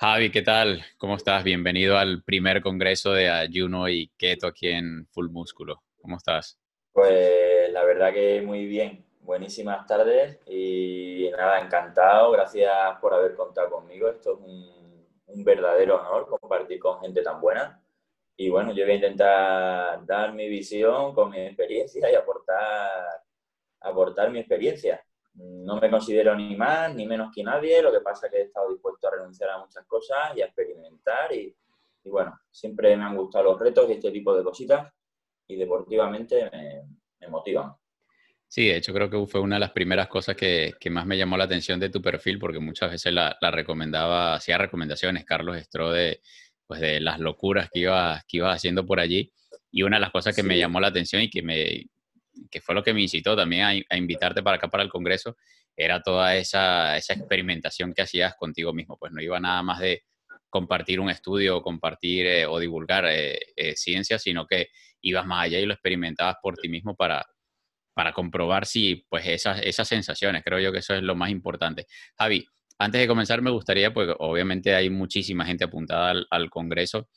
Javi, ¿qué tal? ¿Cómo estás? Bienvenido al primer congreso de ayuno y keto aquí en Full Músculo. ¿Cómo estás? Pues la verdad que muy bien, buenísimas tardes y nada, encantado, gracias por haber contado conmigo. Esto es un verdadero honor compartir con gente tan buena. Y bueno, yo voy a intentar dar mi visión con mi experiencia y aportar mi experiencia. No me considero ni más ni menos que nadie, lo que pasa es que he estado dispuesto a renunciar a muchas cosas y a experimentar y bueno, siempre me han gustado los retos y este tipo de cositas y deportivamente me motivan. Sí, de hecho creo que fue una de las primeras cosas que más me llamó la atención de tu perfil, porque muchas veces la recomendaba, hacía recomendaciones Carlos Estro pues de las locuras que ibas haciendo por allí. Y una de las cosas que me Sí, llamó la atención y que fue lo que me incitó también a invitarte para acá, para el Congreso, era toda esa experimentación que hacías contigo mismo. Pues no iba nada más de compartir un estudio o compartir o divulgar ciencia, sino que ibas más allá y lo experimentabas por ti mismo para comprobar si, pues, esas sensaciones, creo yo que eso es lo más importante. Javi, antes de comenzar me gustaría, pues, obviamente hay muchísima gente apuntada al Congreso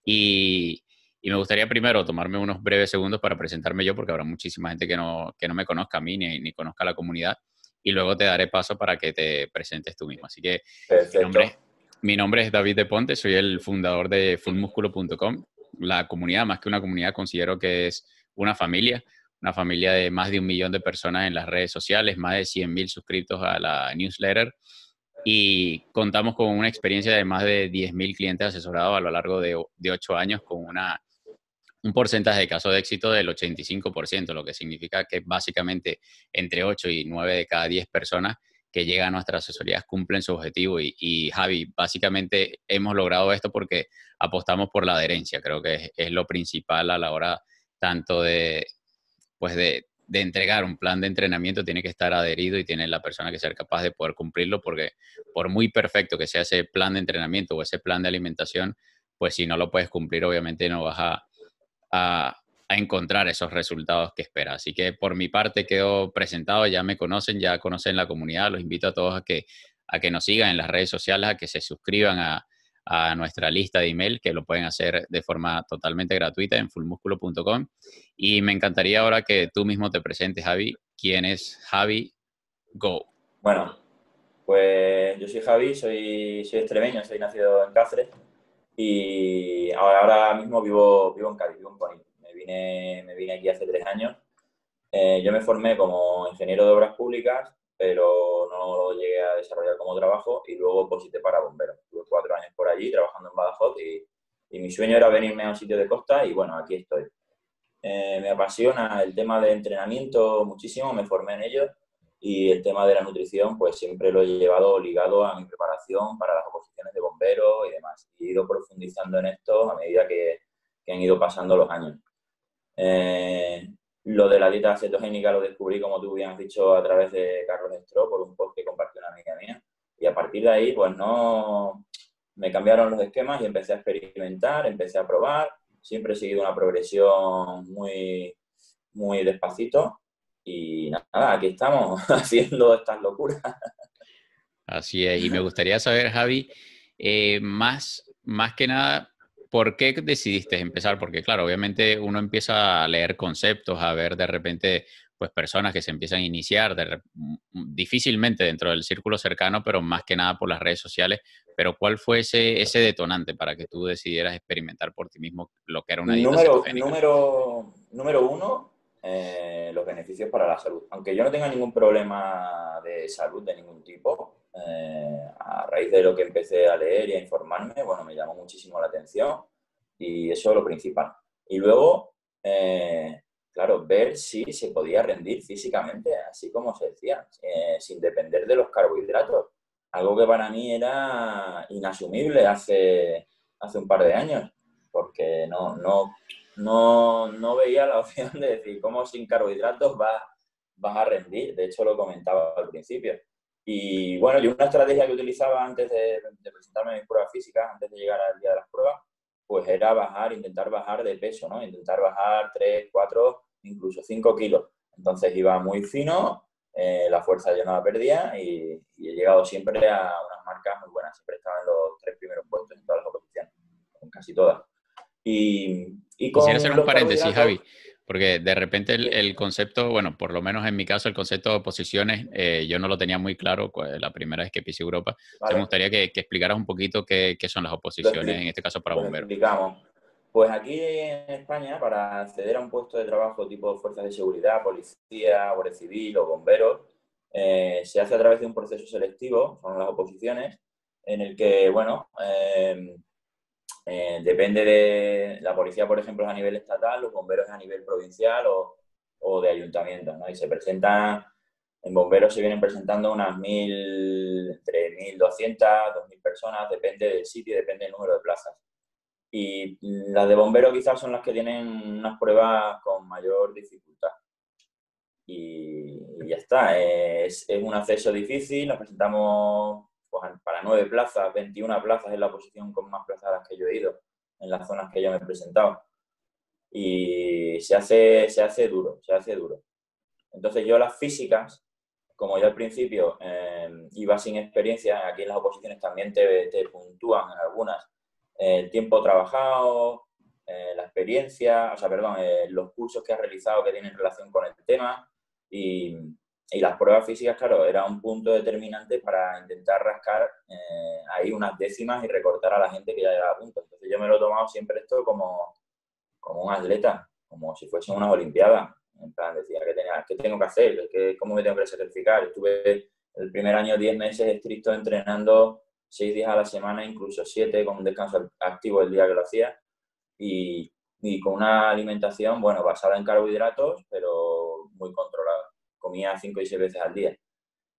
y, y me gustaría primero tomarme unos breves segundos para presentarme yo, porque habrá muchísima gente que no me conozca a mí ni conozca a la comunidad, y luego te daré paso para que te presentes tú mismo. Así que mi nombre es, perfecto. mi nombre es David de Ponte, soy el fundador de fullmusculo.com. La comunidad, más que una comunidad, considero que es una familia de más de 1 millón de personas en las redes sociales, más de 100.000 suscritos a la newsletter y contamos con una experiencia de más de 10.000 clientes asesorados a lo largo de 8 años con un porcentaje de casos de éxito del 85%, lo que significa que básicamente entre 8 y 9 de cada 10 personas que llegan a nuestras asesorías cumplen su objetivo. Y Javi, básicamente hemos logrado esto porque apostamos por la adherencia. Creo que es lo principal a la hora tanto de entregar un plan de entrenamiento, tiene que estar adherido y tiene la persona que ser capaz de poder cumplirlo, porque por muy perfecto que sea ese plan de entrenamiento o ese plan de alimentación, pues si no lo puedes cumplir, obviamente no vas a encontrar esos resultados que esperas. Así que por mi parte quedo presentado, ya me conocen, ya conocen la comunidad, los invito a todos a que nos sigan en las redes sociales, a que se suscriban a nuestra lista de email, que lo pueden hacer de forma totalmente gratuita en fullmusculo.com. Y me encantaría ahora que tú mismo te presentes, Javi. ¿Quién es Javi Go? Bueno, pues yo soy Javi, soy extremeño, soy nacido en Cáceres y ahora mismo vivo en Cádiz, vivo en Conil. Me vine aquí hace 3 años. Yo me formé como ingeniero de obras públicas, pero no lo llegué a desarrollar como trabajo y luego oposité para bombero. Tuve 4 años por allí trabajando en Badajoz y mi sueño era venirme a un sitio de costa y bueno, aquí estoy. Me apasiona el tema de entrenamiento muchísimo, me formé en ello y el tema de la nutrición pues siempre lo he llevado ligado a mi preparación para las oposiciones de bombero y demás. Y he ido profundizando en esto a medida que han ido pasando los años. Eh, lo de la dieta cetogénica lo descubrí, como tú bien has dicho, a través de Carlos Estro por un post que compartió una amiga mía. Y a partir de ahí, pues no, me cambiaron los esquemas y empecé a experimentar, empecé a probar. Siempre he seguido una progresión muy, muy despacito. Y nada, aquí estamos haciendo estas locuras. Así es, y me gustaría saber, Javi, más que nada, ¿por qué decidiste empezar? Porque claro, obviamente uno empieza a leer conceptos, a ver de repente, pues personas que se empiezan a iniciar, difícilmente dentro del círculo cercano, pero más que nada por las redes sociales. Pero ¿cuál fue ese detonante para que tú decidieras experimentar por ti mismo lo que era una dieta Número, cetogénica? número, número uno, los beneficios para la salud. Aunque yo no tenga ningún problema de salud de ningún tipo, a raíz de lo que empecé a leer y a informarme, bueno, me llamó muchísimo la atención y eso es lo principal. Y luego, claro, ver si se podía rendir físicamente, así como se decía, sin depender de los carbohidratos. Algo que para mí era inasumible hace un par de años porque no veía la opción de decir cómo sin carbohidratos vas a rendir. De hecho, lo comentaba al principio. Y bueno, yo una estrategia que utilizaba antes de presentarme mis pruebas físicas, antes de llegar al día de las pruebas, pues era intentar bajar de peso, ¿no? Intentar bajar 3 4 incluso 5 kilos. Entonces iba muy fino, la fuerza yo no la perdía y he llegado siempre a unas marcas muy buenas. Siempre estaba en los 3 casi todas. Y Quisiera con hacer un los paréntesis, carbohidratos... Javi, porque de repente el concepto, bueno, por lo menos en mi caso, el concepto de oposiciones, yo no lo tenía muy claro la primera vez que pisé Europa. Entonces me ¿Vale? gustaría que explicaras un poquito qué son las oposiciones, en este caso para Los bomberos. explicamos. Pues aquí en España, para acceder a un puesto de trabajo tipo fuerzas de seguridad, policía, guardia civil o bomberos, se hace a través de un proceso selectivo, son las oposiciones, en el que, bueno, depende de la policía, por ejemplo, es a nivel estatal, los bomberos es a nivel provincial o de ayuntamientos, ¿no? Y se presentan, en bomberos se vienen presentando unas 1.000, entre 1.200, 2.000 personas, depende del sitio, depende del número de plazas. Y las de bomberos quizás son las que tienen unas pruebas con mayor dificultad. Y ya está, es un acceso difícil, nos presentamos pues, para 9 plazas, 21 plazas es la posición con más plazas a las que yo he ido, en las zonas que yo me he presentado. Y se hace duro, se hace duro. Entonces yo las físicas, como yo al principio iba sin experiencia, aquí en las oposiciones también te puntúan en algunas el tiempo trabajado, la experiencia, o sea, perdón, los cursos que has realizado que tienen relación con el tema y, y las pruebas físicas, claro, era un punto determinante para intentar rascar ahí unas décimas y recortar a la gente que ya llegaba a punto. Entonces yo me lo he tomado siempre esto como un atleta, como si fuesen unas olimpiadas. En plan, decía, ¿qué tengo que hacer? ¿Cómo me tengo que sacrificar? Estuve el primer año 10 meses estricto entrenando 6 días a la semana, incluso 7, con un descanso activo el día que lo hacía. Y con una alimentación, bueno, basada en carbohidratos, pero muy controlada. Comía 5 y 6 veces al día.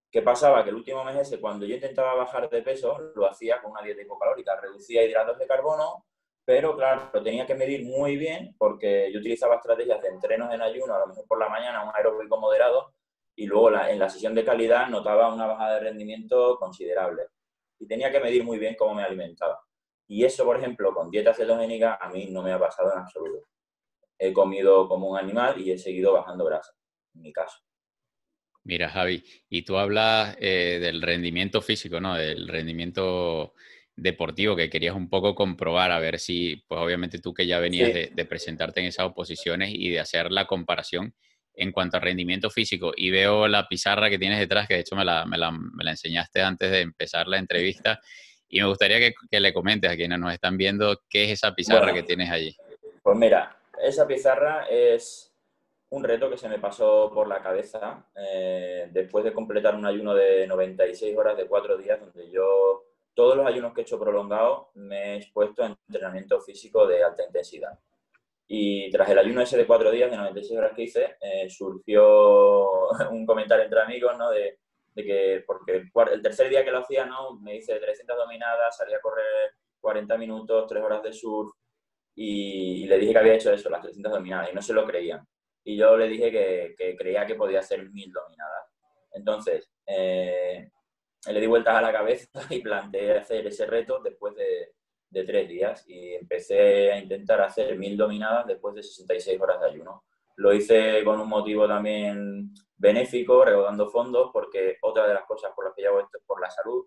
¿Qué pasaba? Que el último mes ese, cuando yo intentaba bajar de peso, lo hacía con una dieta hipocalórica. Reducía hidratos de carbono, pero claro, lo tenía que medir muy bien porque yo utilizaba estrategias de entrenos en ayuno, a lo mejor por la mañana, un aeróbico moderado, y luego en la sesión de calidad notaba una bajada de rendimiento considerable. Y tenía que medir muy bien cómo me alimentaba. Y eso, por ejemplo, con dieta cetogénica, a mí no me ha pasado en absoluto. He comido como un animal y he seguido bajando grasa, en mi caso. Mira, Javi, y tú hablas del rendimiento físico, ¿no? Del rendimiento deportivo que querías un poco comprobar, a ver si, pues obviamente tú que ya venías Sí, de presentarte en esas oposiciones y de hacer la comparación en cuanto a rendimiento físico. Y veo la pizarra que tienes detrás, que de hecho me la enseñaste antes de empezar la entrevista, y me gustaría que le comentes a quienes nos están viendo qué es esa pizarra bueno, que tienes allí. pues mira, esa pizarra es un reto que se me pasó por la cabeza después de completar un ayuno de 96 horas de 4 días, donde yo, todos los ayunos que he hecho prolongados, me he expuesto a entrenamiento físico de alta intensidad. Y tras el ayuno ese de 4 días, de 96 horas que hice, surgió un comentario entre amigos, ¿no? De que, porque el tercer día que lo hacía, ¿no? Me hice 300 dominadas, salí a correr 40 minutos, 3 horas de surf, y le dije que había hecho eso, las 300 dominadas, y no se lo creían. Y yo le dije que creía que podía hacer 1.000 dominadas. Entonces, le di vueltas a la cabeza y planteé hacer ese reto después de 3 días y empecé a intentar hacer 1.000 dominadas después de 66 horas de ayuno. Lo hice con un motivo también benéfico, recaudando fondos, porque otra de las cosas por las que yo hago esto es por la salud.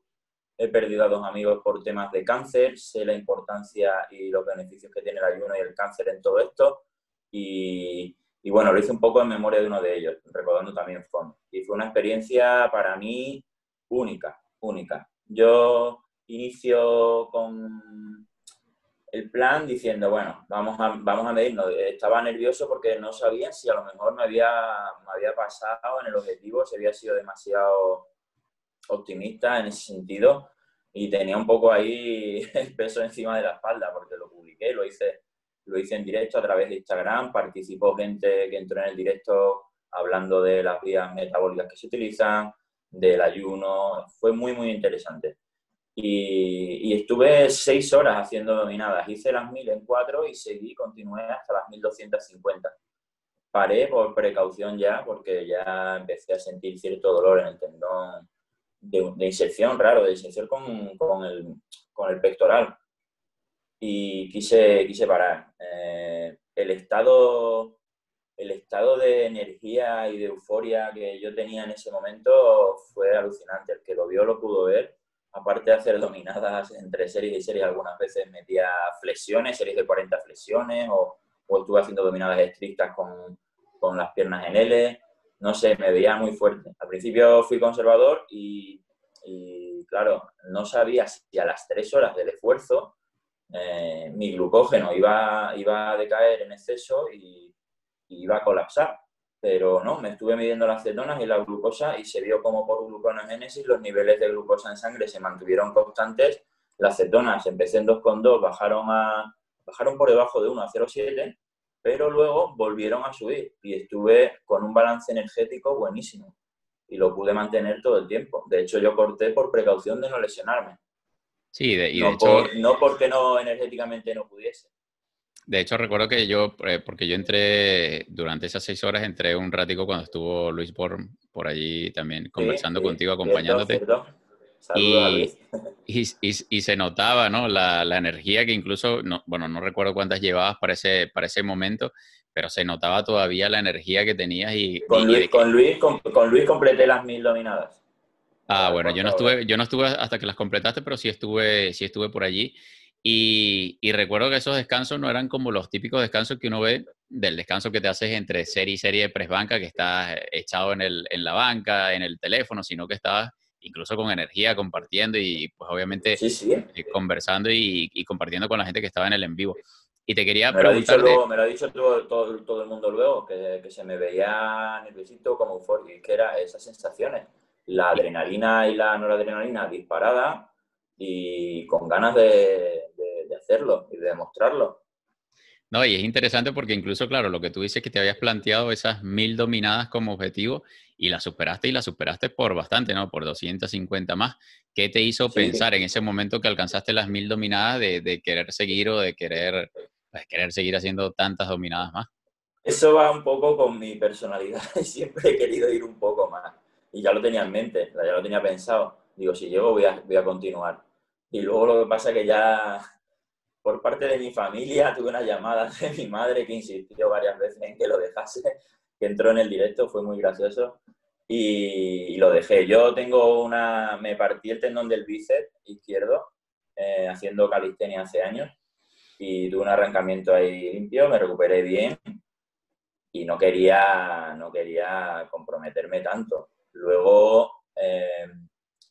He perdido a 2 amigos por temas de cáncer, sé la importancia y los beneficios que tiene el ayuno y el cáncer en todo esto. Y bueno, lo hice un poco en memoria de uno de ellos, recordando también fondos. Y fue una experiencia para mí única, única. Yo inicio con el plan diciendo, bueno, vamos a medirnos. Estaba nervioso porque no sabía si a lo mejor me había pasado en el objetivo, si había sido demasiado optimista en ese sentido y tenía un poco ahí el peso encima de la espalda porque lo publiqué, lo hice en directo a través de Instagram, participó gente que entró en el directo hablando de las vías metabólicas que se utilizan, del ayuno, fue muy, muy interesante. Y estuve 6 horas haciendo dominadas, hice las 1.000 en 4 y continué hasta las 1.250. Paré por precaución ya, porque ya empecé a sentir cierto dolor en el tendón de inserción, raro, de inserción con el pectoral. Y quise parar. El estado de energía y de euforia que yo tenía en ese momento fue alucinante. El que lo vio lo pudo ver. aparte de hacer dominadas entre series y series, algunas veces metía flexiones, series de 40 flexiones, o estuve haciendo dominadas estrictas con las piernas en L. No sé, me veía muy fuerte. Al principio fui conservador y claro, no sabía si a las 3 horas del esfuerzo mi glucógeno iba a decaer en exceso y iba a colapsar. Pero no, me estuve midiendo las cetonas y la glucosa y se vio como por gluconeogénesis los niveles de glucosa en sangre se mantuvieron constantes. Las cetonas empecé en 2,2, bajaron por debajo de 1 a 0,7, pero luego volvieron a subir y estuve con un balance energético buenísimo y lo pude mantener todo el tiempo. De hecho, yo corté por precaución de no lesionarme, Sí, y de hecho, no porque no energéticamente no pudiese. de hecho recuerdo que yo, porque yo entré, durante esas 6 horas, entré un ratico cuando estuvo Luis por allí también Sí, conversando sí, contigo, cierto, acompañándote. cierto. Saludos a Y, Luis. y se notaba, ¿no? La energía que incluso, no, bueno, no recuerdo cuántas llevabas para ese momento, pero se notaba todavía la energía que tenías Con y Luis, de que, con Luis completé las 1000 dominadas ah, para el bueno, cortado de yo no estuve hasta que las completaste, pero sí estuve por allí. Y recuerdo que esos descansos no eran como los típicos descansos que uno ve del descanso que te haces entre serie y serie de press banca, que estás echado en la banca, en el teléfono, sino que estabas incluso con energía, compartiendo y pues obviamente Sí, sí. conversando y compartiendo con la gente que estaba en el en vivo. Y te quería Me lo ha dicho preguntar de, luego, me lo ha dicho todo el mundo luego, que se me veía nerviosito como eufórico, y que era esas sensaciones, la adrenalina y la noradrenalina disparada y con ganas de hacerlo y de demostrarlo. no, y es interesante porque incluso, claro, lo que tú dices que te habías planteado esas 1000 dominadas como objetivo y la superaste por bastante, ¿no? Por 250 más. ¿Qué te hizo Sí, pensar en ese momento que alcanzaste las 1000 dominadas de querer seguir o de querer, pues, querer seguir haciendo tantas dominadas más? eso va un poco con mi personalidad. Siempre he querido ir un poco más. Y ya lo tenía en mente, ya lo tenía pensado. Digo, si llego voy a continuar. Y luego lo que pasa es que ya por parte de mi familia tuve una llamada de mi madre que insistió varias veces en que lo dejase, que entró en el directo, fue muy gracioso. Y lo dejé. Me partí el tendón del bíceps izquierdo haciendo calistenia hace años y tuve un arrancamiento ahí limpio, me recuperé bien y no quería comprometerme tanto. Luego,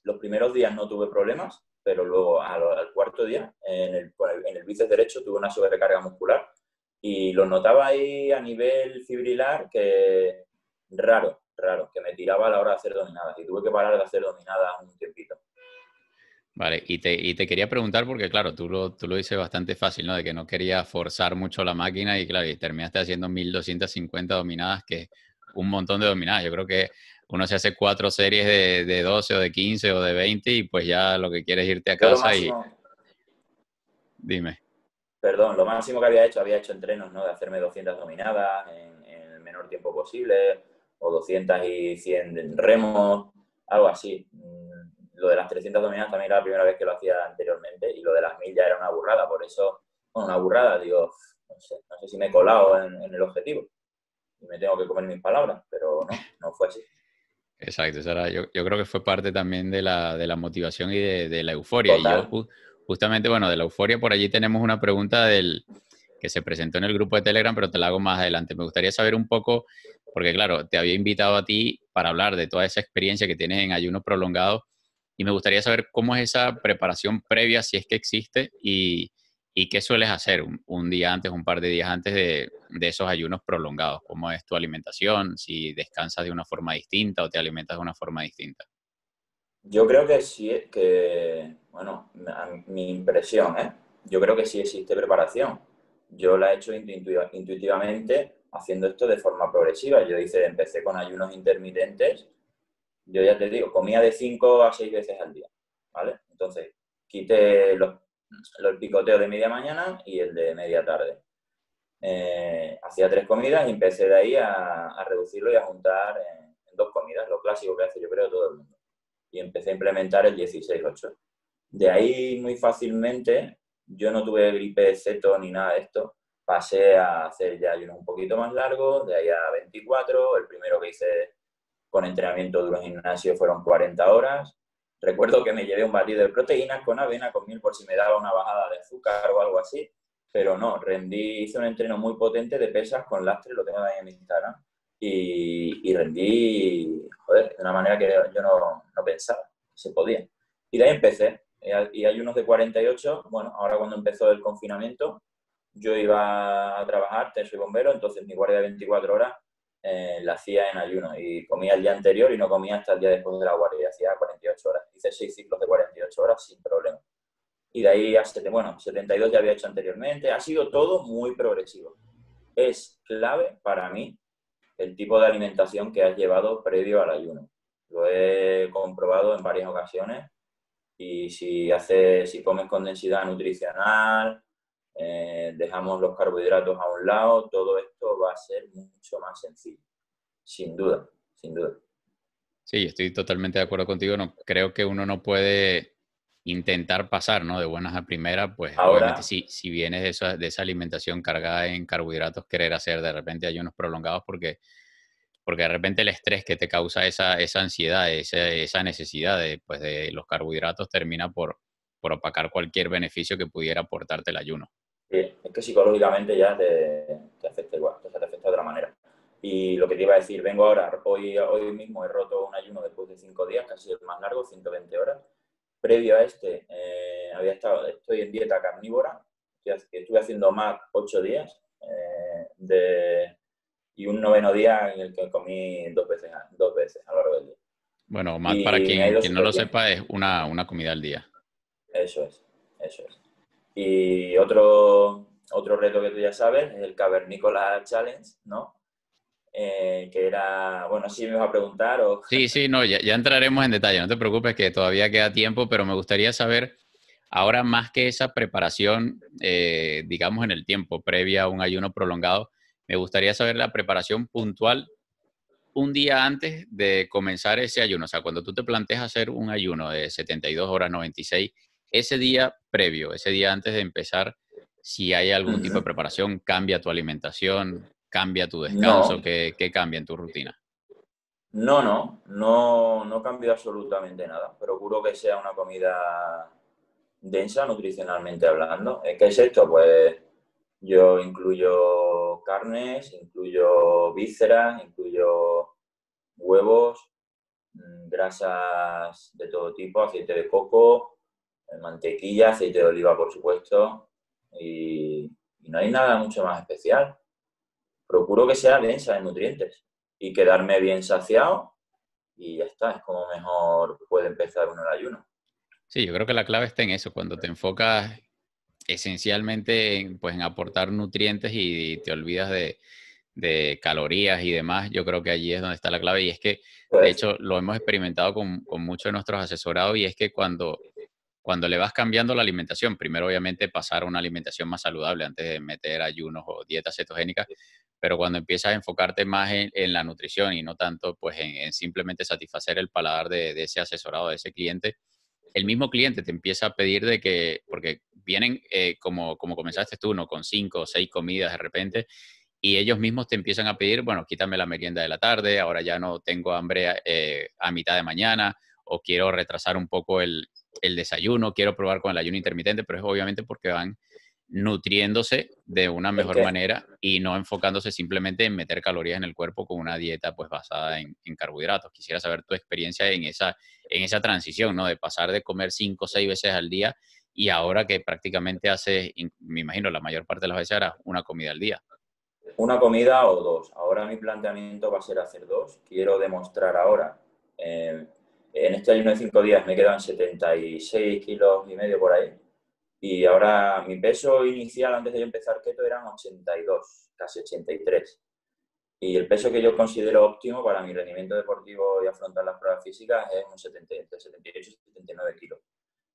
los primeros días no tuve problemas, pero luego al cuarto día, en el bíceps derecho, tuve una sobrecarga muscular y lo notaba ahí a nivel fibrilar que raro, que me tiraba a la hora de hacer dominadas y tuve que parar de hacer dominadas un tiempito. Vale, y te quería preguntar porque, claro, tú lo dices bastante fácil, ¿no? De que no quería forzar mucho la máquina y, claro, y terminaste haciendo 1250 dominadas, que es un montón de dominadas. Yo creo que uno se hace 4 series de 12 o de 15 o de 20 y pues ya lo que quieres es irte a Yo lo casa y máximo, dime. Perdón, lo máximo que había hecho entrenos, ¿no? De hacerme 200 dominadas en el menor tiempo posible, o 200 y 100 remos, algo así. Lo de las 300 dominadas también era la primera vez que lo hacía anteriormente, y lo de las 1000 ya era una burrada, por eso, bueno, una burrada, digo, no sé si me he colado en el objetivo, y me tengo que comer mis palabras, pero no fue así. Exacto, yo creo que fue parte también de la motivación y de la euforia. Y yo Total. justamente, bueno, de la euforia por allí tenemos una pregunta que se presentó en el grupo de Telegram, pero te la hago más adelante. Me gustaría saber un poco, porque claro, te había invitado a ti para hablar de toda esa experiencia que tienes en ayuno prolongado y me gustaría saber cómo es esa preparación previa, si es que existe, y qué sueles hacer un día antes, un par de días antes de esos ayunos prolongados. ¿Cómo es tu alimentación? Si descansas de una forma distinta o te alimentas de una forma distinta. Yo creo que sí, bueno, mi impresión, ¿eh? Yo creo que sí existe preparación. Yo la he hecho intuitivamente haciendo esto de forma progresiva. Empecé con ayunos intermitentes. Yo ya te digo, comía de 5 a 6 veces al día, ¿vale? Entonces, quité los picoteos de media mañana y el de media tarde. Hacía 3 comidas y empecé de ahí a reducirlo y a juntar en 2 comidas, lo clásico que hace yo creo todo el mundo y empecé a implementar el 16-8. De ahí muy fácilmente, yo no tuve gripe ceto ni nada de esto, pasé a hacer ya ayunos un poquito más largos, de ahí a 24, el primero que hice con entrenamiento duro en gimnasio fueron 40 horas, Recuerdo que me llevé un batido de proteínas con avena, con miel por si me daba una bajada de azúcar o algo así, pero no, hice un entreno muy potente de pesas con lastre, lo tengo ahí en mi Instagram, y rendí, joder, de una manera que yo no pensaba, se podía. Y de ahí empecé, y ayunos de 48, bueno, ahora cuando empezó el confinamiento, yo iba a trabajar, soy bombero, entonces mi guardia de 24 horas la hacía en ayuno y comía el día anterior y no comía hasta el día después de la guardia, hacía 48 horas. Hice 6 ciclos de 48 horas sin problema. Y de ahí a 72 ya había hecho anteriormente. Ha sido todo muy progresivo. Es clave para mí el tipo de alimentación que has llevado previo al ayuno. Lo he comprobado en varias ocasiones y si comes con densidad nutricional, dejamos los carbohidratos a un lado, todo esto va a ser mucho más sencillo. Sin duda, sin duda. Sí, estoy totalmente de acuerdo contigo. No, creo que uno no puede intentar pasar, ¿no? De buenas a primeras, pues obviamente Ahora, si vienes de esa alimentación cargada en carbohidratos, querer hacer de repente ayunos prolongados porque de repente el estrés que te causa esa ansiedad, esa necesidad pues, de los carbohidratos termina por opacar cualquier beneficio que pudiera aportarte el ayuno. sí, es que psicológicamente ya te afecta igual, o sea, te afecta de otra manera. Y lo que te iba a decir, vengo ahora, hoy mismo he roto un ayuno después de 5 días, casi el más largo, 120 horas. Previo a este, estoy en dieta carnívora, estuve haciendo MAC 8 días y un noveno día en el que comí dos veces a lo largo del día. Bueno, MAD, para Y me ha ido quien no súper lo bien. sepa, es una comida al día. Eso es, eso es. Y otro reto que tú ya sabes es el Cavernícola Challenge, ¿no? Que era, bueno, sí me ibas a preguntar o... Sí, sí, no, ya entraremos en detalle, no te preocupes que todavía queda tiempo, pero me gustaría saber, ahora más que esa preparación, digamos en el tiempo previa a un ayuno prolongado, me gustaría saber la preparación puntual un día antes de comenzar ese ayuno. O sea, cuando tú te planteas hacer un ayuno de 72 horas, 96, ese día previo, ese día antes de empezar, si hay algún tipo de preparación, cambia tu alimentación, cambia tu descanso, No, ¿qué cambia en tu rutina? no cambio absolutamente nada. Procuro que sea una comida densa, nutricionalmente hablando. ¿Qué es esto? Pues yo incluyo carnes, incluyo vísceras, incluyo huevos, grasas de todo tipo, aceite de coco, mantequilla, aceite de oliva, por supuesto, y no hay nada mucho más especial. Procuro que sea densa en nutrientes y quedarme bien saciado y ya está, es como mejor puede empezar uno el ayuno. Sí, yo creo que la clave está en eso, cuando te enfocas esencialmente pues, en aportar nutrientes y te olvidas de calorías y demás, yo creo que allí es donde está la clave y es que, de Pues, hecho, lo hemos experimentado con muchos de nuestros asesorados y es que cuando le vas cambiando la alimentación, primero obviamente pasar a una alimentación más saludable antes de meter ayunos o dietas cetogénicas, pero cuando empiezas a enfocarte más en la nutrición y no tanto pues en simplemente satisfacer el paladar de ese asesorado, de ese cliente, el mismo cliente te empieza a pedir de que, porque vienen como comenzaste tú, ¿no? Con 5 o 6 comidas de repente, y ellos mismos te empiezan a pedir, bueno, quítame la merienda de la tarde, ahora ya no tengo hambre a mitad de mañana, o quiero retrasar un poco el desayuno, quiero probar con el ayuno intermitente, pero es obviamente porque van nutriéndose de una es mejor que manera y no enfocándose simplemente en meter calorías en el cuerpo con una dieta pues basada en carbohidratos. Quisiera saber tu experiencia en esa transición, ¿no? De pasar de comer 5 o 6 veces al día y ahora que prácticamente hace, me imagino, la mayor parte de las veces era una comida al día. una comida o dos. Ahora mi planteamiento va a ser hacer dos. Quiero demostrar ahora, en este ayuno de 5 días me quedan 76 kilos y medio por ahí. Y ahora mi peso inicial antes de yo empezar keto eran 82, casi 83. Y el peso que yo considero óptimo para mi rendimiento deportivo y afrontar las pruebas físicas es un 70, entre 78 y 79 kilos.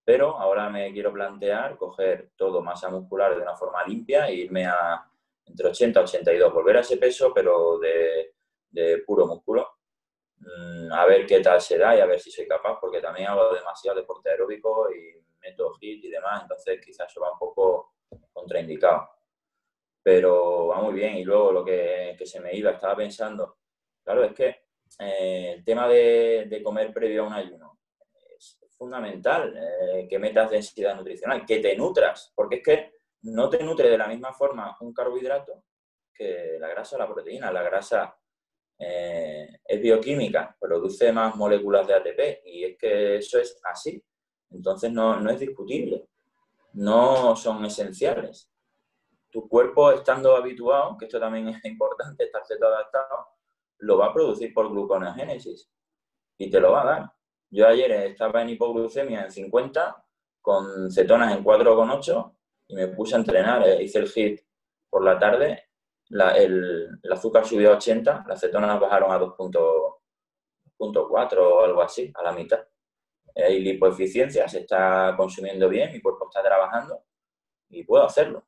Pero ahora me quiero plantear coger todo masa muscular de una forma limpia e irme a entre 80 y 82, volver a ese peso, pero de puro músculo. A ver qué tal se da y a ver si soy capaz, porque también hago demasiado deporte aeróbico y meto HIIT y demás, entonces quizás eso va un poco contraindicado. Pero va muy bien. Y luego lo que se me iba, estaba pensando, claro, es que el tema de comer previo a un ayuno es fundamental que metas densidad nutricional, que te nutras, porque es que no te nutre de la misma forma un carbohidrato que la grasa o la proteína. La grasa es bioquímica, produce más moléculas de ATP y es que eso es así. Entonces no es discutible, no son esenciales. Tu cuerpo, estando habituado, que esto también es importante, estarse todo adaptado, lo va a producir por gluconeogénesis y te lo va a dar. Yo ayer estaba en hipoglucemia en 50, con cetonas en 4,8 y me puse a entrenar. Hice el HIIT por la tarde, el azúcar subió a 80, las cetonas bajaron a 2,4 o algo así, a la mitad. Hay lipoeficiencia, se está consumiendo bien, mi cuerpo está trabajando y puedo hacerlo.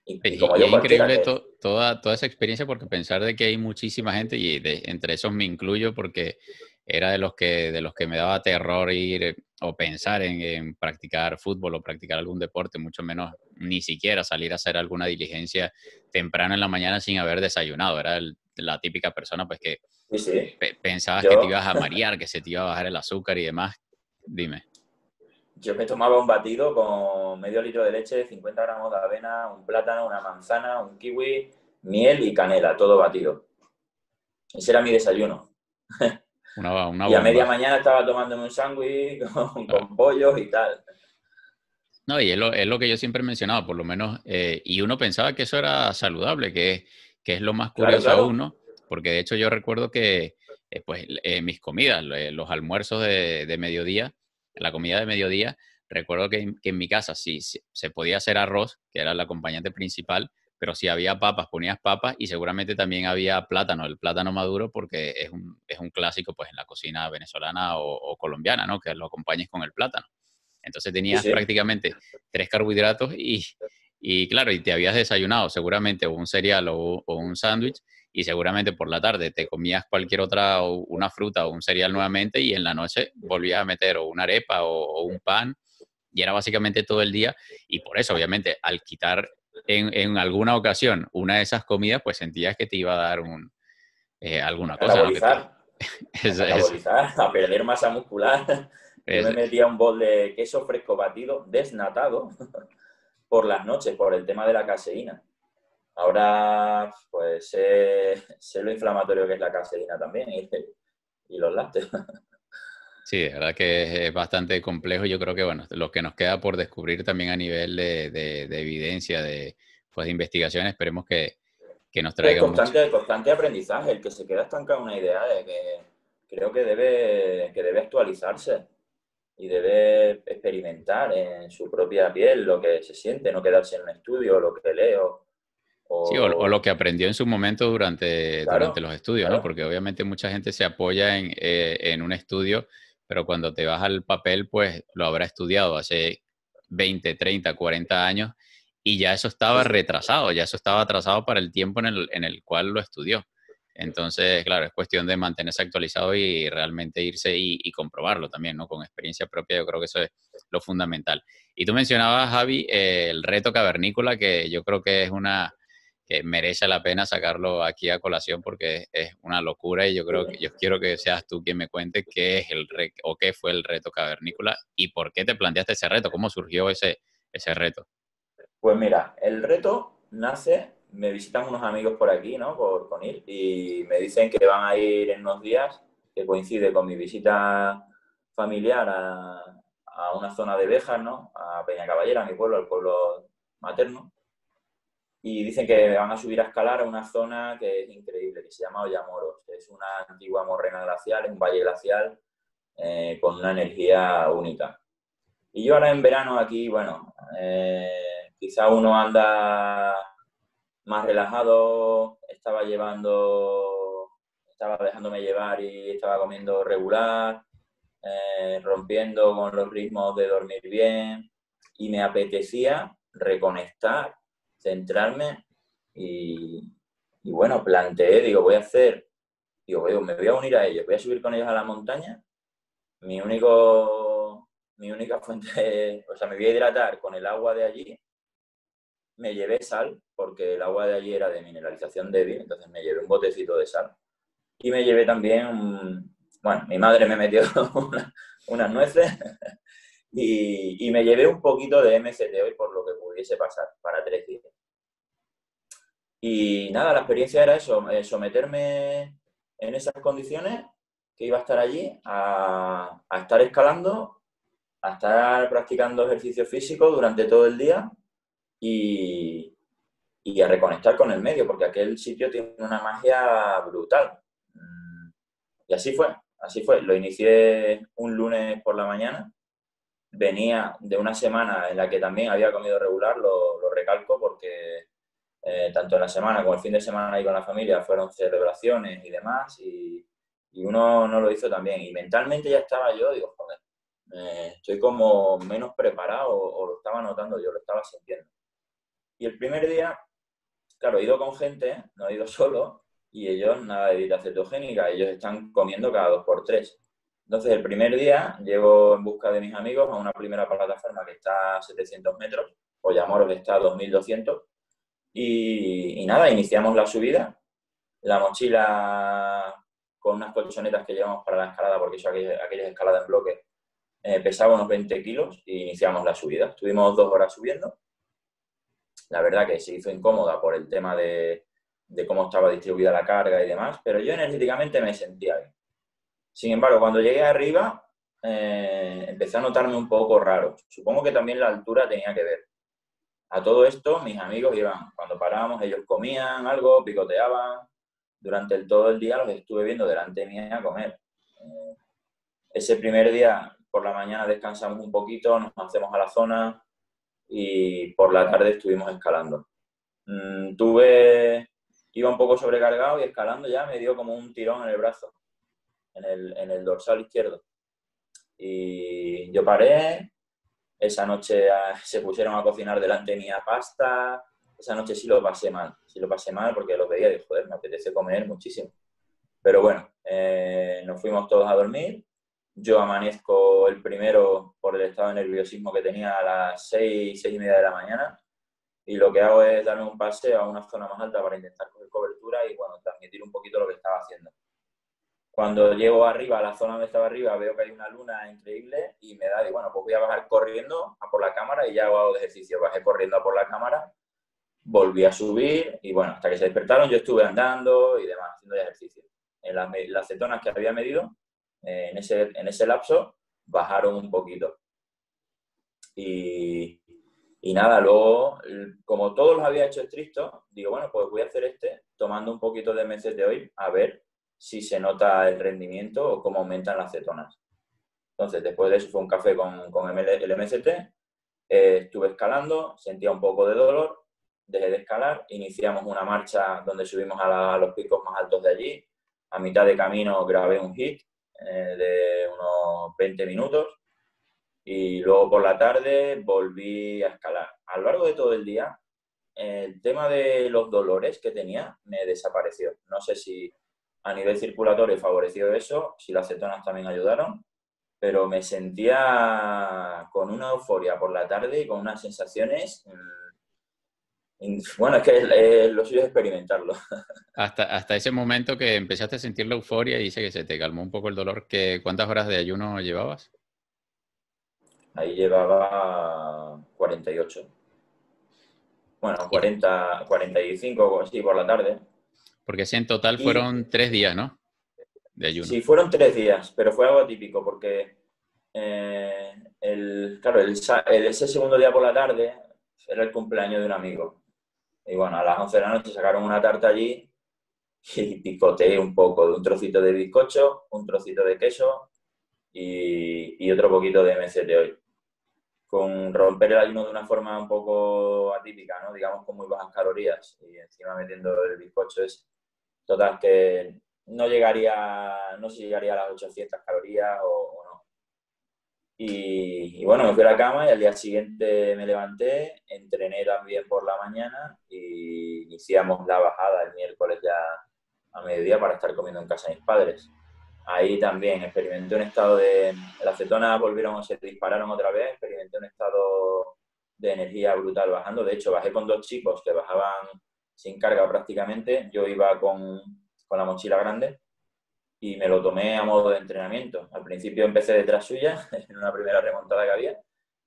Y como Y yo es cualquiera increíble que... toda esa experiencia porque pensar de que hay muchísima gente y entre esos me incluyo porque era de los que me daba terror ir o pensar en practicar fútbol o practicar algún deporte, mucho menos ni siquiera salir a hacer alguna diligencia temprano en la mañana sin haber desayunado. Era la típica persona pues que Sí, sí. pensabas que te Yo, ibas a marear, que se te iba a bajar el azúcar y demás. Dime. yo me tomaba un batido con medio litro de leche, 50 gramos de avena, un plátano, una manzana, un kiwi, miel y canela, todo batido. Ese era mi desayuno. Una Y a media bomba. mañana estaba tomándome un sándwich Claro. con pollos y tal. No, y es lo que yo siempre he mencionado, por lo menos, y uno pensaba que eso era saludable, que es lo más Claro, curioso aún, claro. ¿no? Porque de hecho yo recuerdo que pues, mis comidas, los almuerzos de mediodía, la comida de mediodía, recuerdo que en mi casa sí se podía hacer arroz, que era el acompañante principal, pero si había papas, ponías papas y seguramente también había plátano, el plátano maduro, porque es un clásico pues en la cocina venezolana o colombiana, ¿no? Que lo acompañes con el plátano. Entonces Sí, tenías sí. prácticamente tres carbohidratos y claro, y te habías desayunado seguramente un cereal o un sándwich y seguramente por la tarde te comías cualquier otra, o una fruta o un cereal nuevamente y en la noche volvías a meter o una arepa o un pan y era básicamente todo el día y por eso obviamente al quitar en alguna ocasión una de esas comidas pues sentías que te iba a dar A alguna cosa, ¿no? catabolizar, a Es, catabolizar, a perder masa muscular. Yo me es, metía un bol de queso fresco batido, desnatado, por las noches, por el tema de la caseína. Ahora, pues sé lo inflamatorio que es la caseína también y los lácteos. Sí, de verdad que es bastante complejo. Yo creo que, bueno, lo que nos queda por descubrir también a nivel de evidencia, pues, de investigación, esperemos que nos Es traiga mucho. constante aprendizaje. El que se queda estancado en una idea de que creo que debe actualizarse y debe experimentar en su propia piel lo que se siente, no quedarse en un estudio, lo que leo. Sí, o lo O, que aprendió en su momento durante claro, los estudios, ¿no? claro. Porque obviamente mucha gente se apoya en un estudio, pero cuando te vas al papel, pues lo habrá estudiado hace 20, 30, 40 años y ya eso Sí, estaba sí. retrasado, ya eso estaba atrasado para el tiempo en el cual lo estudió. Entonces, claro, es cuestión de mantenerse actualizado y realmente irse y comprobarlo también, ¿no? Con experiencia propia, yo creo que eso es lo fundamental. Y tú mencionabas, Javi, el reto cavernícola, que yo creo que es una que merece la pena sacarlo aquí a colación porque es una locura y yo creo que yo quiero que seas tú quien me cuente qué es o qué fue el reto cavernícola y por qué te planteaste ese reto, cómo surgió ese reto. Pues mira, el reto nace, me visitan unos amigos por aquí, ¿no? Por Conil, y me dicen que van a ir en unos días, que coincide con mi visita familiar a una zona de Béjar, ¿no? A Peñacaballera, a mi pueblo, al pueblo materno. Y dicen que van a subir a escalar a una zona que es increíble, que se llama Ollamoros. Es una antigua morrena glacial, es un valle glacial con una energía única. Y yo ahora en verano aquí, bueno, quizá uno anda más relajado, estaba dejándome llevar y estaba comiendo regular, rompiendo con los ritmos de dormir bien y me apetecía reconectar, centrarme y, y bueno, planteé, digo, me voy a unir a ellos, voy a subir con ellos a la montaña. Mi única fuente, o sea, me voy a hidratar con el agua de allí. Me llevé sal, porque el agua de allí era de mineralización débil, entonces me llevé un botecito de sal. Y me llevé también, bueno, mi madre me metió unas nueces y me llevé un poquito de MCT hoy por lo que pudiese pasar para 3 días. Y nada, la experiencia era eso, someterme en esas condiciones, que iba a estar allí, a estar escalando, a estar practicando ejercicio físico durante todo el día y a reconectar con el medio, porque aquel sitio tiene una magia brutal. Y así fue, así fue. Lo inicié un lunes por la mañana, venía de una semana en la que también había comido regular, lo recalco, porque tanto en la semana como el fin de semana y con la familia fueron celebraciones y demás, y uno no lo hizo tan bien. Y mentalmente ya estaba yo, digo, joder, estoy como menos preparado, o lo estaba notando yo, lo estaba sintiendo. Y el primer día, claro, he ido con gente, no he ido solo, y ellos nada de dieta cetogénica, ellos están comiendo cada 2 por 3. Entonces, el primer día llego en busca de mis amigos a una primera plataforma que está a 700 metros, Ollamoro que está a 2200, y nada, iniciamos la subida, la mochila con unas colchonetas que llevamos para la escalada, porque eso aquellas escaladas en bloque, pesaba unos 20 kilos, y iniciamos la subida. Estuvimos 2 horas subiendo. La verdad que se hizo incómoda por el tema de cómo estaba distribuida la carga y demás, pero yo energéticamente me sentía bien. Sin embargo, cuando llegué arriba, empecé a notarme un poco raro. Supongo que también la altura tenía que ver. A todo esto, mis amigos iban, cuando parábamos, ellos comían algo, picoteaban. Durante todo el día los estuve viendo delante mía comer. Ese primer día, por la mañana descansamos un poquito, nos hacemos a la zona y por la tarde estuvimos escalando. Iba un poco sobrecargado y escalando ya me dio como un tirón en el brazo, en el dorsal izquierdo. Y yo paré, esa noche se pusieron a cocinar delante mía pasta, esa noche sí lo pasé mal porque lo veía y dije, joder, me apetece comer muchísimo. Pero bueno, nos fuimos todos a dormir, yo amanezco el primero por el estado de nerviosismo que tenía a las 6:30 de la mañana, y lo que hago es darme un paseo a una zona más alta para intentar coger cobertura y, bueno, transmitir un poquito lo que estaba haciendo. Cuando llego arriba, a la zona donde estaba arriba, veo que hay una luna increíble y me da, y bueno, pues voy a bajar corriendo a por la cámara y ya hago algo de ejercicio. Bajé corriendo a por la cámara, volví a subir y, bueno, hasta que se despertaron yo estuve andando y demás, haciendo ejercicio. En las cetonas que había medido, en ese lapso, bajaron un poquito. Y nada, luego, como todos los había hecho estrictos, digo, bueno, pues voy a hacer tomando un poquito de MCT hoy, a ver si se nota el rendimiento o cómo aumentan las cetonas. Entonces, después de eso fue un café con el MCT, estuve escalando, sentía un poco de dolor, dejé de escalar, iniciamos una marcha donde subimos a los picos más altos de allí. A mitad de camino grabé un hit de unos 20 minutos. Y luego por la tarde volví a escalar. A lo largo de todo el día, el tema de los dolores que tenía me desapareció. No sé si a nivel circulatorio favoreció eso, si las cetonas también ayudaron, pero me sentía con una euforia por la tarde y con unas sensaciones. Bueno, es que lo suyo es experimentarlo. Hasta ese momento que empezaste a sentir la euforia y dice que se te calmó un poco el dolor, ¿cuántas horas de ayuno llevabas? Ahí llevaba 48. Bueno, 40, 45, sí, por la tarde. Porque si en total Y fueron 3 días, ¿no? De ayuno. sí, fueron 3 días, pero fue algo atípico porque, claro, ese segundo día por la tarde era el cumpleaños de un amigo. Y bueno, a las 11 de la noche sacaron una tarta allí y picoteé un poco de un trocito de bizcocho, un trocito de queso y otro poquito de MCT hoy. Con romper el ayuno de una forma un poco atípica, ¿no? Digamos con muy bajas calorías y encima metiendo el bizcocho es total que no sé si llegaría a las 800 calorías o no. Y bueno, me fui a la cama y al día siguiente me levanté, entrené también por la mañana y iniciamos la bajada el miércoles ya a mediodía para estar comiendo en casa de mis padres. Ahí también experimenté un estado de... Las cetonas se dispararon otra vez, experimenté un estado de energía brutal bajando. De hecho, bajé con 2 chicos que bajaban sin carga prácticamente. Yo iba con la mochila grande y me lo tomé a modo de entrenamiento. Al principio empecé detrás suya, en una primera remontada que había,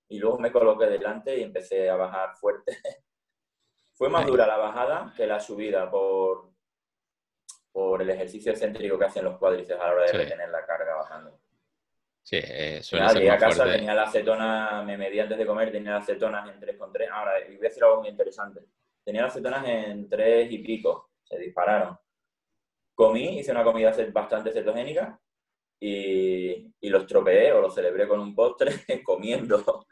y luego me coloqué delante y empecé a bajar fuerte. Fue más Ahí. dura la bajada que la subida por el ejercicio excéntrico que hacen los cuádriceps a la hora de Sí, retener la carga bajando. sí, Y suele nada, ser llegué a más casa, fuerte. tenía la acetona, me medí antes de comer, tenía las acetonas en 3,3. Ahora, y voy a decir algo muy interesante. Tenía las acetonas en 3 y pico, se dispararon. Comí, hice una comida bastante cetogénica y lo estropeé o lo celebré con un postre comiendo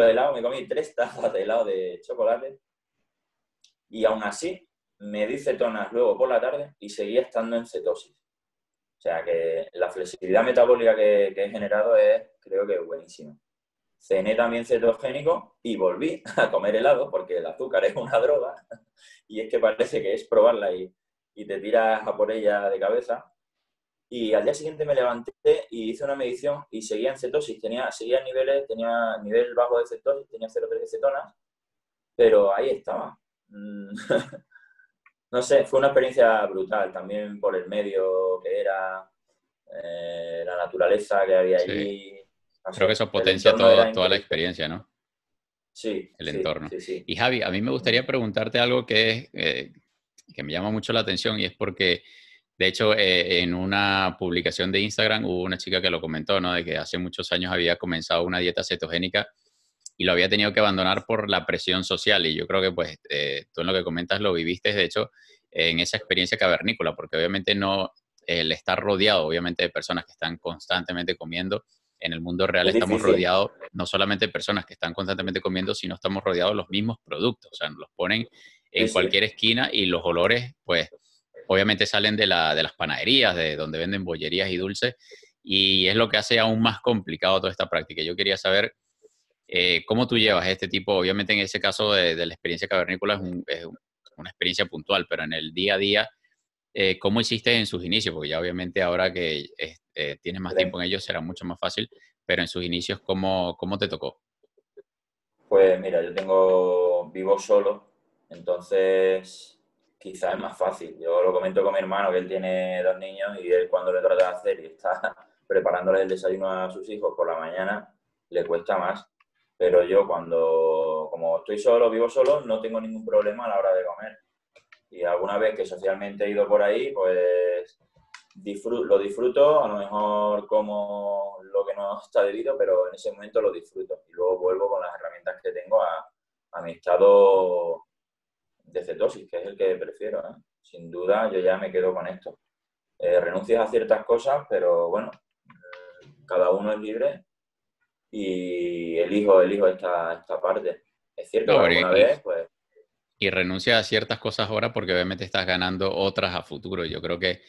helado. Me comí 3 tazas de helado de chocolate y aún así me di cetonas luego por la tarde y seguía estando en cetosis. O sea que la flexibilidad metabólica que he generado es, creo que, buenísima. Cené también cetogénico y volví a comer helado porque el azúcar es una droga y es que parece que es probarla y te tiras a por ella de cabeza. Y al día siguiente me levanté y hice una medición y seguía en cetosis. Seguía en niveles, tenía nivel bajo de cetosis, tenía 0,3 de cetonas, pero ahí estaba. No sé, fue una experiencia brutal, también por el medio que era, la naturaleza que había Sí. allí, no Creo que sé, eso el potencia entorno era toda la increíble. experiencia, ¿no? Sí, El sí, entorno. sí, sí. Y Javi, a mí me gustaría preguntarte algo que me llama mucho la atención y es porque, de hecho, en una publicación de Instagram hubo una chica que lo comentó, ¿no? De que hace muchos años había comenzado una dieta cetogénica y lo había tenido que abandonar por la presión social. Y yo creo que, pues, tú en lo que comentas lo viviste, de hecho, en esa experiencia cavernícola, porque obviamente no, el estar rodeado, obviamente, de personas que están constantemente comiendo, en el mundo real Es estamos difícil. rodeados no solamente de personas que están constantemente comiendo, sino estamos rodeados de los mismos productos. O sea, nos los ponen Sí, en sí. cualquier esquina y los olores, pues, obviamente salen de las panaderías, de donde venden bollerías y dulces, y es lo que hace aún más complicado toda esta práctica. Yo quería saber ¿cómo tú llevas este tipo? Obviamente en ese caso de la experiencia cavernícola una experiencia puntual, pero en el día a día, ¿cómo hiciste en sus inicios? Porque ya obviamente ahora que tienes más tiempo en ellos será mucho más fácil, pero en sus inicios, ¿cómo te tocó? Pues mira, vivo solo, entonces quizás es más fácil. Yo lo comento con mi hermano, que él tiene 2 niños y él cuando le trata de hacer y está preparándoles el desayuno a sus hijos por la mañana, le cuesta más. Pero yo como estoy solo, vivo solo, no tengo ningún problema a la hora de comer. Y alguna vez que socialmente he ido por ahí, pues lo disfruto, a lo mejor como lo que no está debido, pero en ese momento lo disfruto. Y luego vuelvo con las herramientas que tengo a mi estado de cetosis, que es el que prefiero, ¿eh? Sin duda, yo ya me quedo con esto. Renuncias a ciertas cosas, pero bueno, cada uno es libre y elijo esta parte. Es cierto No, que bueno, alguna vez, pues, y renuncia a ciertas cosas ahora porque obviamente estás ganando otras a futuro. Yo creo que,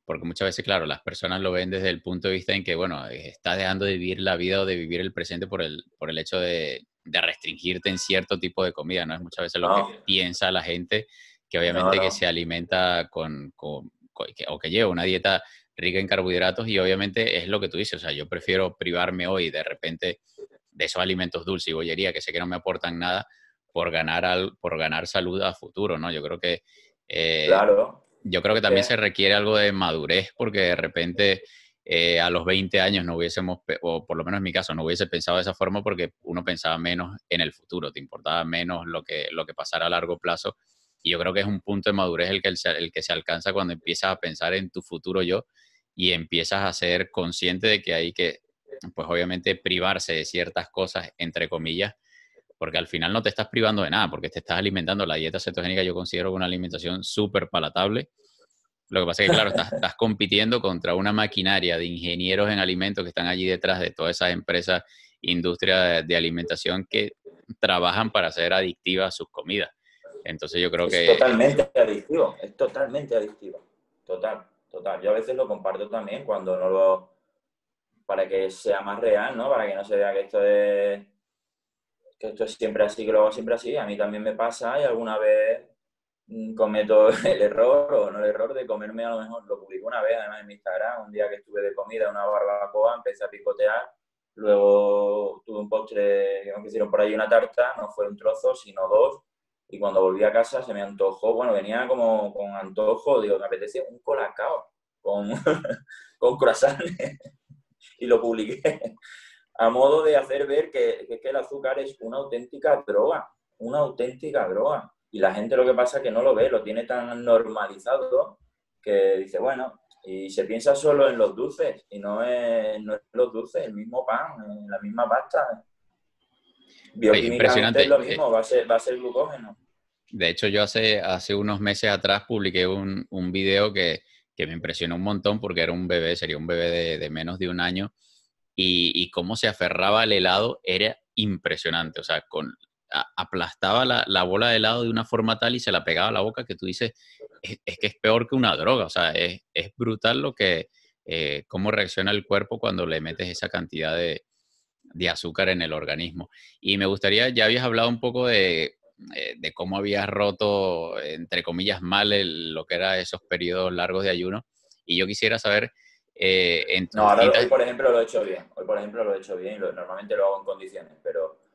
porque muchas veces, claro, las personas lo ven desde el punto de vista en que, bueno, estás dejando de vivir la vida o de vivir el presente por el hecho de restringirte en cierto tipo de comida, ¿no? Es muchas veces lo que no, piensa la gente, que no, obviamente que se no. alimenta o que lleva una dieta rica en carbohidratos y obviamente es lo que tú dices, o sea, yo prefiero privarme hoy de repente de esos alimentos dulces y bollería que sé que no me aportan nada por ganar salud a futuro, ¿no? Eh, Claro, yo creo que es también que se requiere algo de madurez porque de repente a los 20 años no hubiésemos, o por lo menos en mi caso, no hubiese pensado de esa forma porque uno pensaba menos en el futuro, te importaba menos lo que pasara a largo plazo. Y yo creo que es un punto de madurez el que se alcanza cuando empiezas a pensar en tu futuro yo y empiezas a ser consciente de que hay que, pues obviamente, privarse de ciertas cosas, entre comillas, porque al final no te estás privando de nada, porque te estás alimentando. La dieta cetogénica yo considero una alimentación súper palatable. Lo que pasa es que, claro, estás compitiendo contra una maquinaria de ingenieros en alimentos que están allí detrás de todas esas empresas, industria de alimentación que trabajan para hacer adictivas sus comidas. Entonces yo creo es que totalmente adictivo, es totalmente adictivo. Total, total. Yo a veces lo comparto también cuando no lo... para que sea más real, ¿no? Para que no se vea que esto es siempre así, que lo hago siempre así. A mí también me pasa y alguna vez cometo el error o no el error de comerme, a lo mejor lo publico una vez además en mi Instagram, un día que estuve de comida, una barbacoa, empecé a picotear, luego tuve un postre que me hicieron por ahí, una tarta, no fue un trozo, sino dos, y cuando volví a casa se me antojó, bueno, venía como con antojo, digo, me apetece un colacao. con, con croissant y lo publiqué a modo de hacer ver que el azúcar es una auténtica droga. Y la gente lo que pasa es que no lo ve, lo tiene tan normalizado que dice, bueno, y se piensa solo en los dulces y no es los dulces, el mismo pan, la misma pasta. Es Bioquímicamente es impresionante. lo mismo, va a ser glucógeno. De hecho, yo hace unos meses atrás publiqué un video que me impresionó un montón porque era un bebé, sería un bebé de menos de un año, y cómo se aferraba al helado era impresionante. O sea, aplastaba la bola de helado de una forma tal y se la pegaba a la boca que tú dices, es que es peor que una droga. O sea, es brutal cómo reacciona el cuerpo cuando le metes esa cantidad de azúcar en el organismo. Y me gustaría, ya habías hablado un poco de cómo habías roto, entre comillas, mal lo que era esos periodos largos de ayuno. Y yo quisiera saber, en tus No, ahora hoy, distintas... por ejemplo, lo he hecho bien. Hoy, por ejemplo, lo he hecho bien y normalmente lo hago en condiciones, pero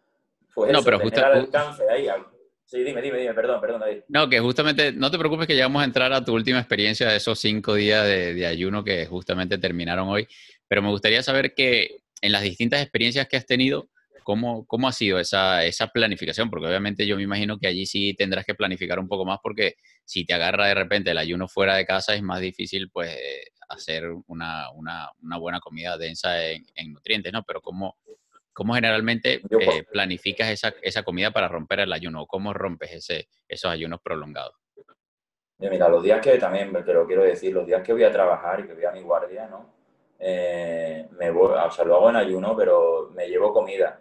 pues No, eso, pero tener al alcance ahí. Sí, dime, perdón, David. no, que justamente, no te preocupes que ya vamos a entrar a tu última experiencia de esos 5 días de ayuno que justamente terminaron hoy, pero me gustaría saber que en las distintas experiencias que has tenido, ¿cómo ha sido esa planificación? Porque obviamente yo me imagino que allí sí tendrás que planificar un poco más porque si te agarra de repente el ayuno fuera de casa es más difícil pues hacer una buena comida densa en nutrientes, ¿no? Pero ¿cómo generalmente Yo, planificas esa comida para romper el ayuno? ¿O cómo rompes esos ayunos prolongados? mira, los días que también, te lo quiero decir, los días que voy a trabajar y que voy a mi guardia, ¿no? O sea, lo hago en ayuno, pero me llevo comida.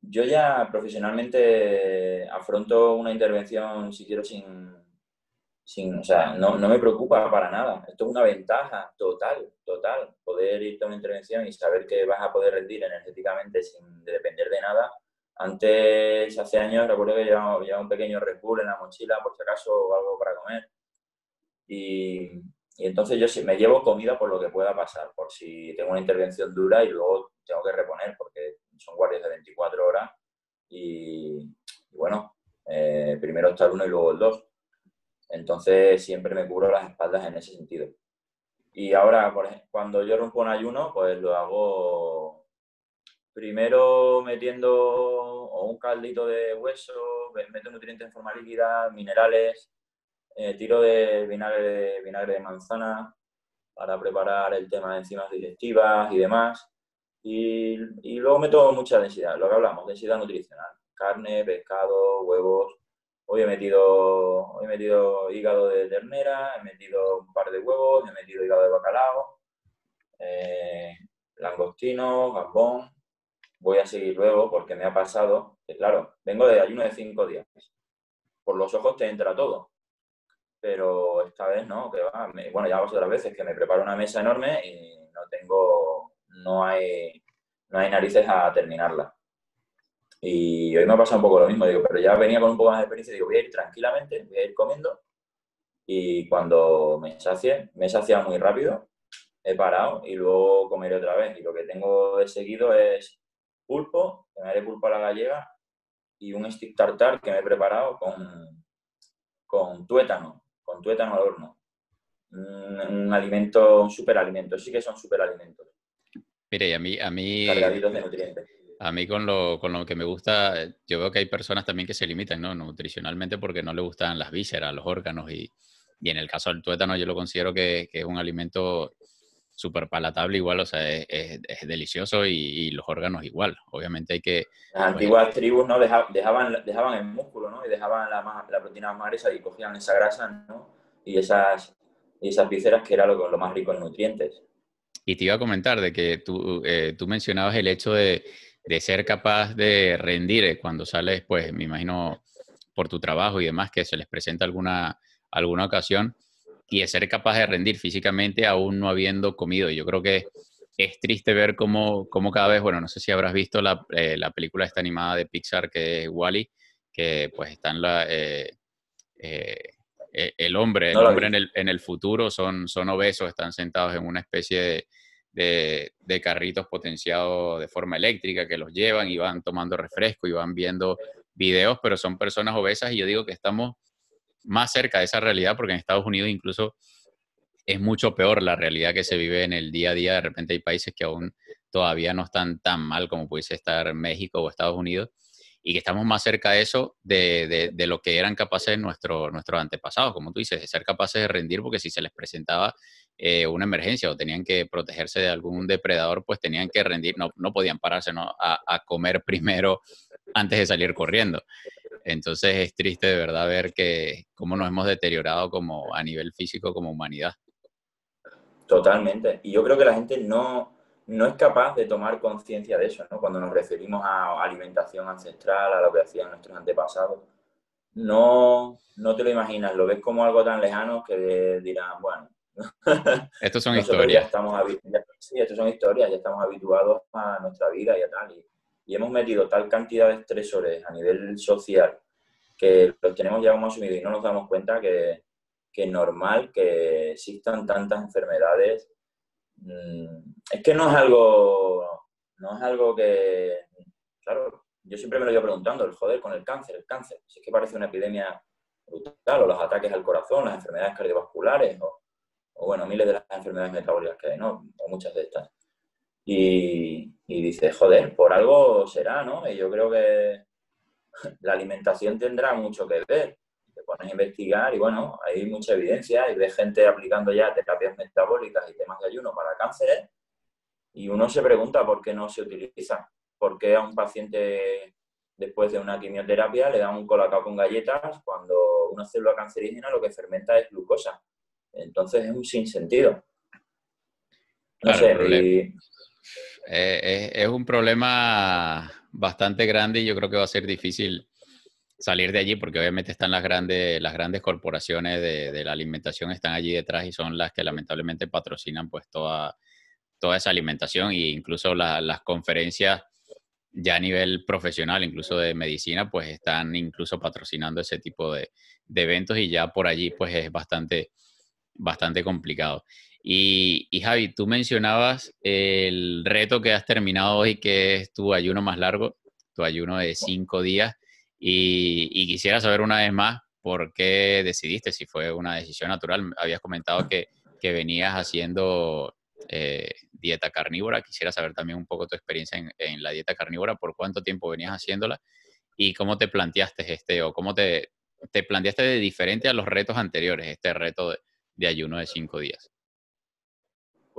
Yo ya profesionalmente afronto una intervención, si quiero, o sea, no me preocupa para nada. Esto es una ventaja total, poder irte a una intervención y saber que vas a poder rendir energéticamente sin depender de nada. Antes, hace años, recuerdo que llevaba un pequeño Red Bull en la mochila, por si acaso, o algo para comer. Y, y entonces yo sí me llevo comida por lo que pueda pasar, por si tengo una intervención dura y luego tengo que reponer, porque son guardias de 24 horas y bueno, primero está el uno y luego el dos. Entonces siempre me cubro las espaldas en ese sentido. Y ahora, por ejemplo, cuando yo rompo un ayuno, pues lo hago primero metiendo o un caldito de hueso, meto nutrientes en forma líquida, minerales, tiro de vinagre de manzana para preparar el tema de enzimas digestivas y demás. Y luego meto mucha densidad, lo que hablamos, densidad nutricional. Carne, pescado, huevos. Hoy he metido hígado de ternera, he metido un par de huevos, he metido hígado de bacalao, eh, langostino, gambón. Voy a seguir luego porque me ha pasado que, claro, vengo de ayuno de 5 días. Por los ojos te entra todo, pero esta vez no, que va. Bueno, ya otras veces que me preparo una mesa enorme y no hay narices a terminarla. Y hoy me ha pasado un poco lo mismo, digo, pero ya venía con un poco más de experiencia, digo, voy a ir tranquilamente, voy a ir comiendo y cuando me sacia muy rápido, he parado y luego comeré otra vez. Y lo que tengo de seguido es pulpo, que me haré pulpo a la gallega y un stick tartar que me he preparado con tuétano al horno. Un alimento, un superalimento, sí que son superalimentos, Mire, y a mí cargaditos de nutrientes. A mí con lo que me gusta, yo veo que hay personas también que se limitan, ¿no? Nutricionalmente porque no le gustan las vísceras, los órganos y en el caso del tuétano yo lo considero que es un alimento súper palatable igual, o sea, es delicioso y los órganos igual. Obviamente hay que, Las pues, antiguas tribus no dejaban el músculo, ¿no? Y dejaban la proteína más grasa y cogían esa grasa, ¿no? Y esas vísceras que era lo más rico en nutrientes. y te iba a comentar de que tú mencionabas el hecho de ser capaz de rendir cuando sales, pues me imagino por tu trabajo y demás, que se les presenta alguna ocasión, y de ser capaz de rendir físicamente aún no habiendo comido. Yo creo que es triste ver cómo cada vez, bueno, no sé si habrás visto la película esta animada de Pixar que es Wall-E, que pues está en eh, el hombre, No el lo he hombre visto. en el futuro son obesos, están sentados en una especie de carritos potenciados de forma eléctrica que los llevan y van tomando refresco y van viendo videos, pero son personas obesas y yo digo que estamos más cerca de esa realidad porque en Estados Unidos incluso es mucho peor la realidad que se vive en el día a día. De repente hay países que aún todavía no están tan mal como pudiese estar México o Estados Unidos, y que estamos más cerca de eso, de lo que eran capaces nuestros antepasados, como tú dices, de ser capaces de rendir, porque si se les presentaba una emergencia o tenían que protegerse de algún depredador, pues tenían que rendir, no podían pararse, ¿no? A comer primero antes de salir corriendo. Entonces es triste de verdad ver que cómo nos hemos deteriorado como a nivel físico como humanidad. Totalmente. Y yo creo que la gente no es capaz de tomar conciencia de eso, ¿no? Cuando nos referimos a alimentación ancestral, a lo que hacían nuestros antepasados. No te lo imaginas, lo ves como algo tan lejano que dirán, bueno, Estos son nosotros ya historias. estamos habituados, sí, esto son historias, ya estamos habituados a nuestra vida y a tal. Y hemos metido tal cantidad de estresores a nivel social que los tenemos ya como asumidos y no nos damos cuenta que es normal que existan tantas enfermedades. Es que no es algo que, claro, yo siempre me lo iba preguntando, el joder con el cáncer, si es que parece una epidemia brutal, o los ataques al corazón, las enfermedades cardiovasculares, o bueno, miles de las enfermedades metabólicas que hay, ¿no? O muchas de estas. Y dices, joder, por algo será, ¿no? Y yo creo que la alimentación tendrá mucho que ver. Te pones a investigar y bueno, hay mucha evidencia y ves gente aplicando ya terapias metabólicas y temas de ayuno para cánceres y uno se pregunta por qué no se utiliza. ¿Por qué a un paciente después de una quimioterapia le dan un colacao con galletas cuando una célula cancerígena lo que fermenta es glucosa? Entonces es un sinsentido. No Claro, sé, y es un problema bastante grande y yo creo que va a ser difícil salir de allí porque obviamente están las grandes corporaciones de la alimentación están allí detrás y son las que lamentablemente patrocinan pues toda esa alimentación, e incluso las conferencias ya a nivel profesional, incluso de medicina, pues están incluso patrocinando ese tipo de eventos, y ya por allí pues es bastante complicado. Y Javi, tú mencionabas el reto que has terminado hoy, que es tu ayuno más largo, tu ayuno de 5 días, y quisiera saber una vez más por qué decidiste, si fue una decisión natural. Habías comentado que venías haciendo dieta carnívora. Quisiera saber también un poco tu experiencia en la dieta carnívora, por cuánto tiempo venías haciéndola y cómo te planteaste o cómo te planteaste de diferente a los retos anteriores, este reto de ayuno de 5 días.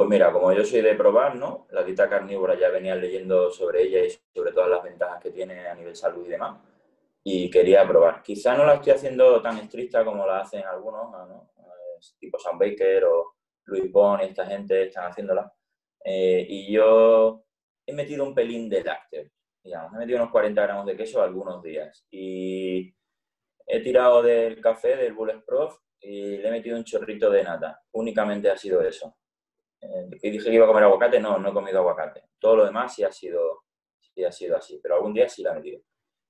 pues mira, como yo soy de probar, ¿no? La dieta carnívora ya venía leyendo sobre ella y sobre todas las ventajas que tiene a nivel salud y demás. Y quería probar. Quizá no la estoy haciendo tan estricta como la hacen algunos, ¿no? Tipo Sam Baker o Luis Bon y esta gente están haciéndola. Y yo he metido un pelín de lácteos, digamos. He metido unos 40 gramos de queso algunos días. Y he tirado del café, del Bulletproof, y le he metido un chorrito de nata. Únicamente ha sido eso. Y dije que iba a comer aguacate, no he comido aguacate. Todo lo demás sí ha sido así, pero algún día sí la he metido.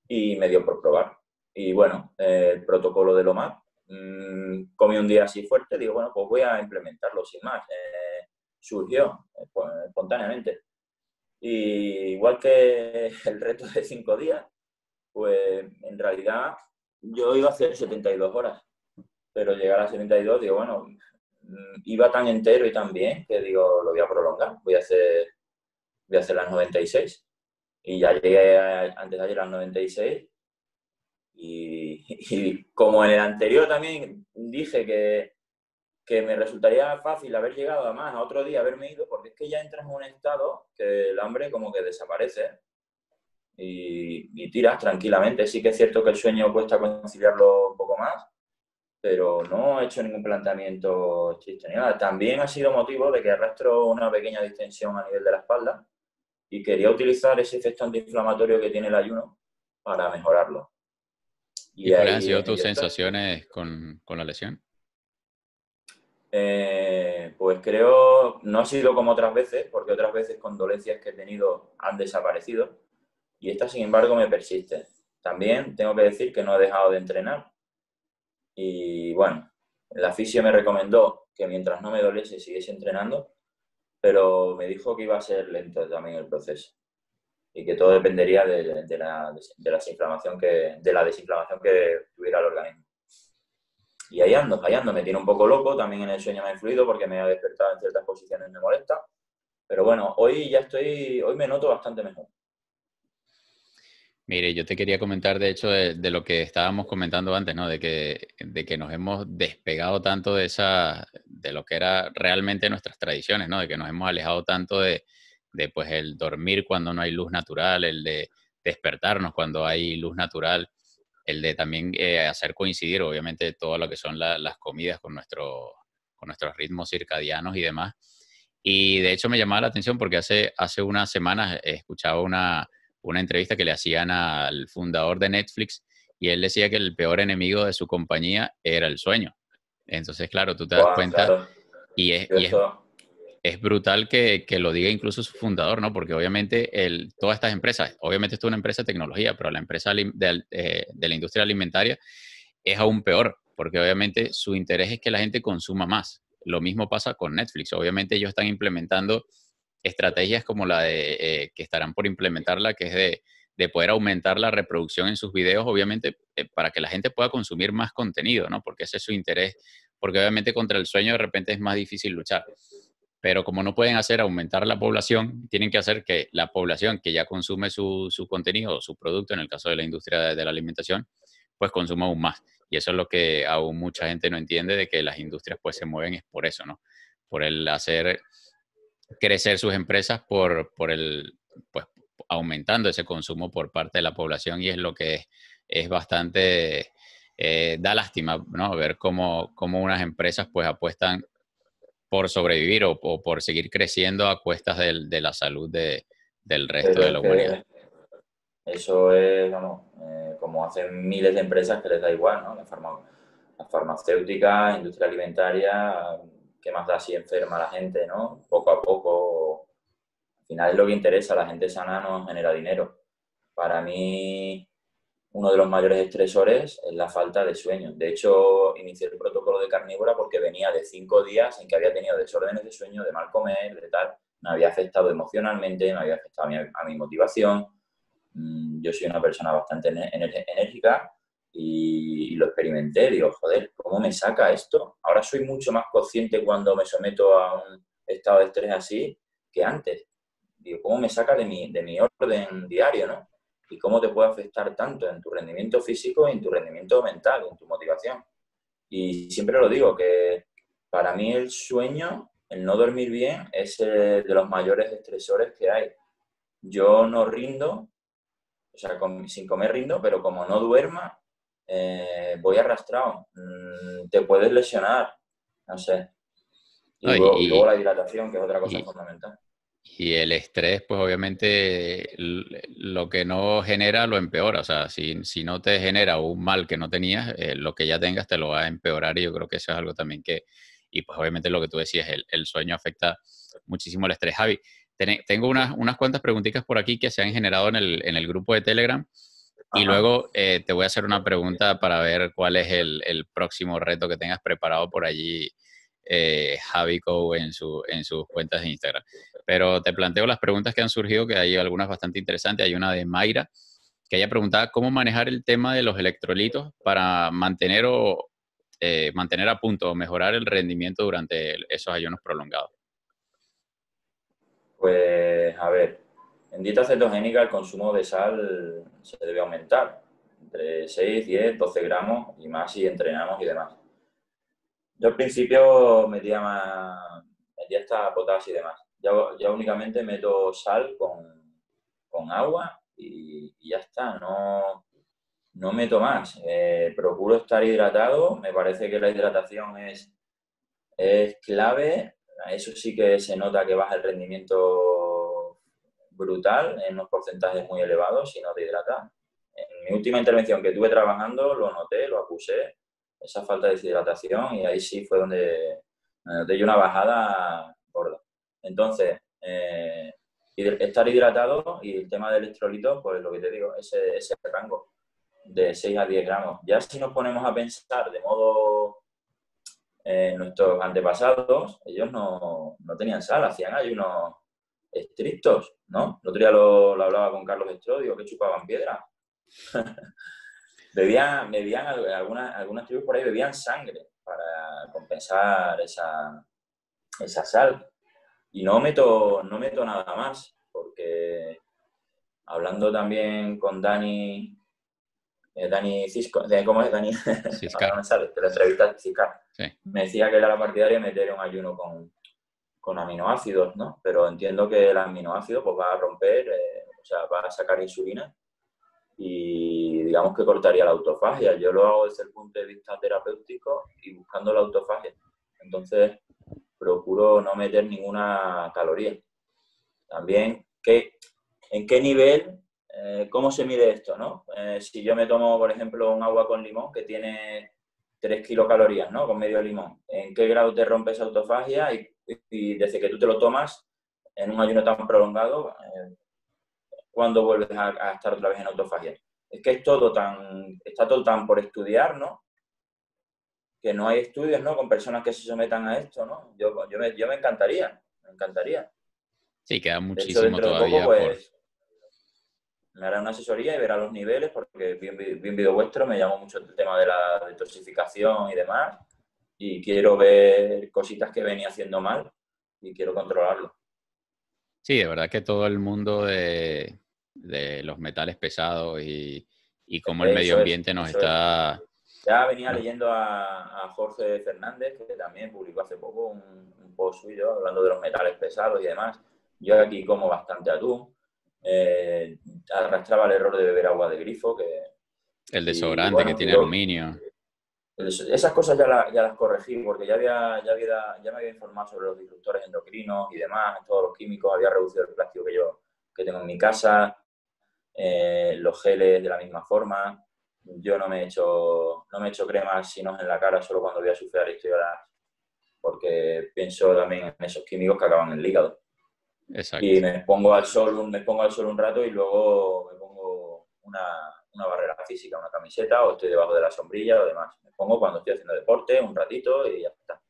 Y me dio por probar. Y bueno, el protocolo de OMAD, comí un día así fuerte, digo, bueno, pues voy a implementarlo sin más. Surgió pues, espontáneamente. Y igual que el reto de 5 días, pues en realidad yo iba a hacer 72 horas, pero llegar a 72, digo, bueno, iba tan entero y tan bien que digo, lo voy a prolongar, voy a hacer las 96. Y ya llegué antes de ayer a las 96 y como en el anterior también dije que me resultaría fácil haber llegado además a otro día, haberme ido, porque es que ya entras en un estado que el hambre como que desaparece y tiras tranquilamente. Sí que es cierto que el sueño cuesta conciliarlo un poco más, pero no he hecho ningún planteamiento estricto ni nada. También ha sido motivo de que arrastro una pequeña distensión a nivel de la espalda y quería utilizar ese efecto antiinflamatorio que tiene el ayuno para mejorarlo. ¿Y Y cuáles han ahí sido en tus ello estoy. sensaciones con la lesión? Pues creo, no ha sido como otras veces, porque otras veces con dolencias que he tenido han desaparecido y esta, sin embargo, me persiste. También tengo que decir que no he dejado de entrenar y bueno, la fisio me recomendó que mientras no me doliese siguiese entrenando, pero me dijo que iba a ser lento también el proceso y que todo dependería de la desinflamación de la desinflamación que tuviera el organismo. ahí ando, me tiene un poco loco, también en el sueño me ha influido porque me ha despertado en ciertas posiciones, me molesta, pero bueno, hoy me noto bastante mejor. Mire, yo te quería comentar, de hecho, de lo que estábamos comentando antes, ¿no? De que nos hemos despegado tanto de lo que era realmente nuestras tradiciones, ¿no? De que nos hemos alejado tanto pues, el dormir cuando no hay luz natural, el de despertarnos cuando hay luz natural, el de también hacer coincidir, obviamente, todo lo que son las comidas con nuestros ritmos circadianos y demás. Y de hecho me llamaba la atención porque hace unas semanas escuchaba una entrevista que le hacían al fundador de Netflix y él decía que el peor enemigo de su compañía era el sueño. Entonces, claro, tú te das Buah, cuenta claro, y es, yo y es, esto, es brutal que lo diga incluso su fundador, ¿no? Porque obviamente todas estas empresas, obviamente esto es una empresa de tecnología, pero la empresa de la industria alimentaria es aún peor, porque obviamente su interés es que la gente consuma más. Lo mismo pasa con Netflix. Obviamente ellos están implementando estrategias como la que estarán por implementarla, que es de poder aumentar la reproducción en sus videos, obviamente, para que la gente pueda consumir más contenido, ¿no? Porque ese es su interés, porque obviamente contra el sueño de repente es más difícil luchar. Pero como no pueden hacer aumentar la población, tienen que hacer que la población que ya consume su contenido o su producto, en el caso de la industria de la alimentación, pues consuma aún más. Y eso es lo que aún mucha gente no entiende, de que las industrias pues se mueven es por eso, ¿no? Por el hacer crecer sus empresas pues aumentando ese consumo por parte de la población y es lo que es bastante, da lástima, ¿no? Ver cómo unas empresas pues apuestan por sobrevivir o por seguir creciendo a cuestas de la salud del resto pero de es la humanidad. que eso es, vamos, como hacen miles de empresas que les da igual, ¿no? La farmacéutica, industria alimentaria, ¿qué más da si enferma la gente, ¿no? Poco a poco, al final es lo que interesa, la gente sana no genera dinero. Para mí, uno de los mayores estresores es la falta de sueño. De hecho, inicié el protocolo de carnívora porque venía de 5 días en que había tenido desórdenes de sueño, de mal comer, de tal. Me había afectado emocionalmente, me había afectado a mi motivación. Yo soy una persona bastante enérgica y lo experimenté. Digo, joder, ¿cómo me saca esto? Ahora soy mucho más consciente cuando me someto a un estado de estrés así que antes. Digo, ¿cómo me saca de mi orden diario, ¿no? Y cómo te puede afectar tanto en tu rendimiento físico y en tu rendimiento mental, en tu motivación. Y siempre lo digo, que para mí el sueño, el no dormir bien, es de los mayores estresores que hay. Yo no rindo, o sea, sin comer rindo, pero como no duerma, voy arrastrado. Te puedes lesionar, no sé. ¿No? Y luego la hidratación, que es otra cosa Y, fundamental. y el estrés, pues obviamente lo que no genera lo empeora. O sea, si no te genera un mal que no tenías, lo que ya tengas te lo va a empeorar y yo creo que eso es algo también y pues obviamente lo que tú decías, el sueño afecta muchísimo el estrés. Javi, tengo unas cuantas preguntitas por aquí que se han generado en el grupo de Telegram y Ajá. luego te voy a hacer una pregunta para ver cuál es el próximo reto que tengas preparado por allí, Javi Co en sus cuentas de Instagram. Pero te planteo las preguntas que han surgido, que hay algunas bastante interesantes. Hay una de Mayra, que ella preguntaba cómo manejar el tema de los electrolitos para mantener a punto o mejorar el rendimiento durante esos ayunos prolongados. Pues a ver, en dieta cetogénica el consumo de sal se debe aumentar entre 6, 10, 12 gramos y más si entrenamos y demás. Yo al principio metía hasta potasio y demás. Ya únicamente meto sal con agua y ya está, no meto más. Procuro estar hidratado, me parece que la hidratación es clave. Eso sí que se nota que baja el rendimiento brutal en unos porcentajes muy elevados si no te hidratas. En mi última intervención que tuve trabajando lo noté, lo acusé, esa falta de deshidratación y ahí sí fue donde me noté yo una bajada gorda. Entonces, estar hidratado y el tema del electrolito, pues lo que te digo, ese rango de 6 a 10 gramos. Ya si nos ponemos a pensar de modo nuestros antepasados, ellos no tenían sal, hacían ayunos estrictos, ¿no? El otro día lo hablaba con Carlos Estrodio, que chupaban piedra. bebían algunas tribus por ahí bebían sangre para compensar esa sal. Y no meto nada más, porque hablando también con Dani Cisco, ¿cómo es Dani? Ahora no Ciscar. me sale, te lo entrevistas, Ciscar. Sí. Me decía que era la partidaria de meter un ayuno con aminoácidos, ¿no? Pero entiendo que el aminoácido pues, va a romper, o sea, va a sacar insulina y digamos que cortaría la autofagia. Yo lo hago desde el punto de vista terapéutico y buscando la autofagia. Entonces, procuro no meter ninguna caloría. También, ¿en qué nivel, cómo se mide esto, no? Si yo me tomo, por ejemplo, un agua con limón que tiene 3 kilocalorías, ¿no? Con medio limón, ¿en qué grado te rompe esa autofagia? Y desde que tú te lo tomas en un ayuno tan prolongado, ¿cuándo vuelves a estar otra vez en autofagia? Es que está todo tan por estudiar, ¿no? Que no hay estudios, ¿no? Con personas que se sometan a esto, ¿no? Yo me encantaría, me encantaría. Sí, queda De hecho, muchísimo dentro de poco, todavía por... pues, me hará una asesoría y verá los niveles, porque vi un vídeo vuestro, me llamó mucho el tema de la detoxificación y demás, y quiero ver cositas que venía haciendo mal y quiero controlarlo. Sí, de verdad que todo el mundo de los metales pesados y cómo el medio Eso es, ambiente nos eso es. está... Ya venía nos- leyendo a Jorge Fernández, que también publicó hace poco un post suyo hablando de los metales pesados y demás. Yo aquí como bastante atún. Arrastraba el error de beber agua de grifo, el y desodorante que bueno, tiene aluminio. esas cosas ya las corregí porque ya me había informado sobre los disruptores endocrinos y demás, todos los químicos, había reducido el plástico que tengo en mi casa, los geles de la misma forma. Yo no me he hecho cremas sino en la cara solo cuando voy a surfear y estoy ahora, porque pienso también en esos químicos que acaban en el hígado. Y Exacto. me pongo al sol un rato y luego me pongo una barrera física, una camiseta, o estoy debajo de la sombrilla o demás. Me pongo cuando estoy haciendo deporte un ratito y ya está.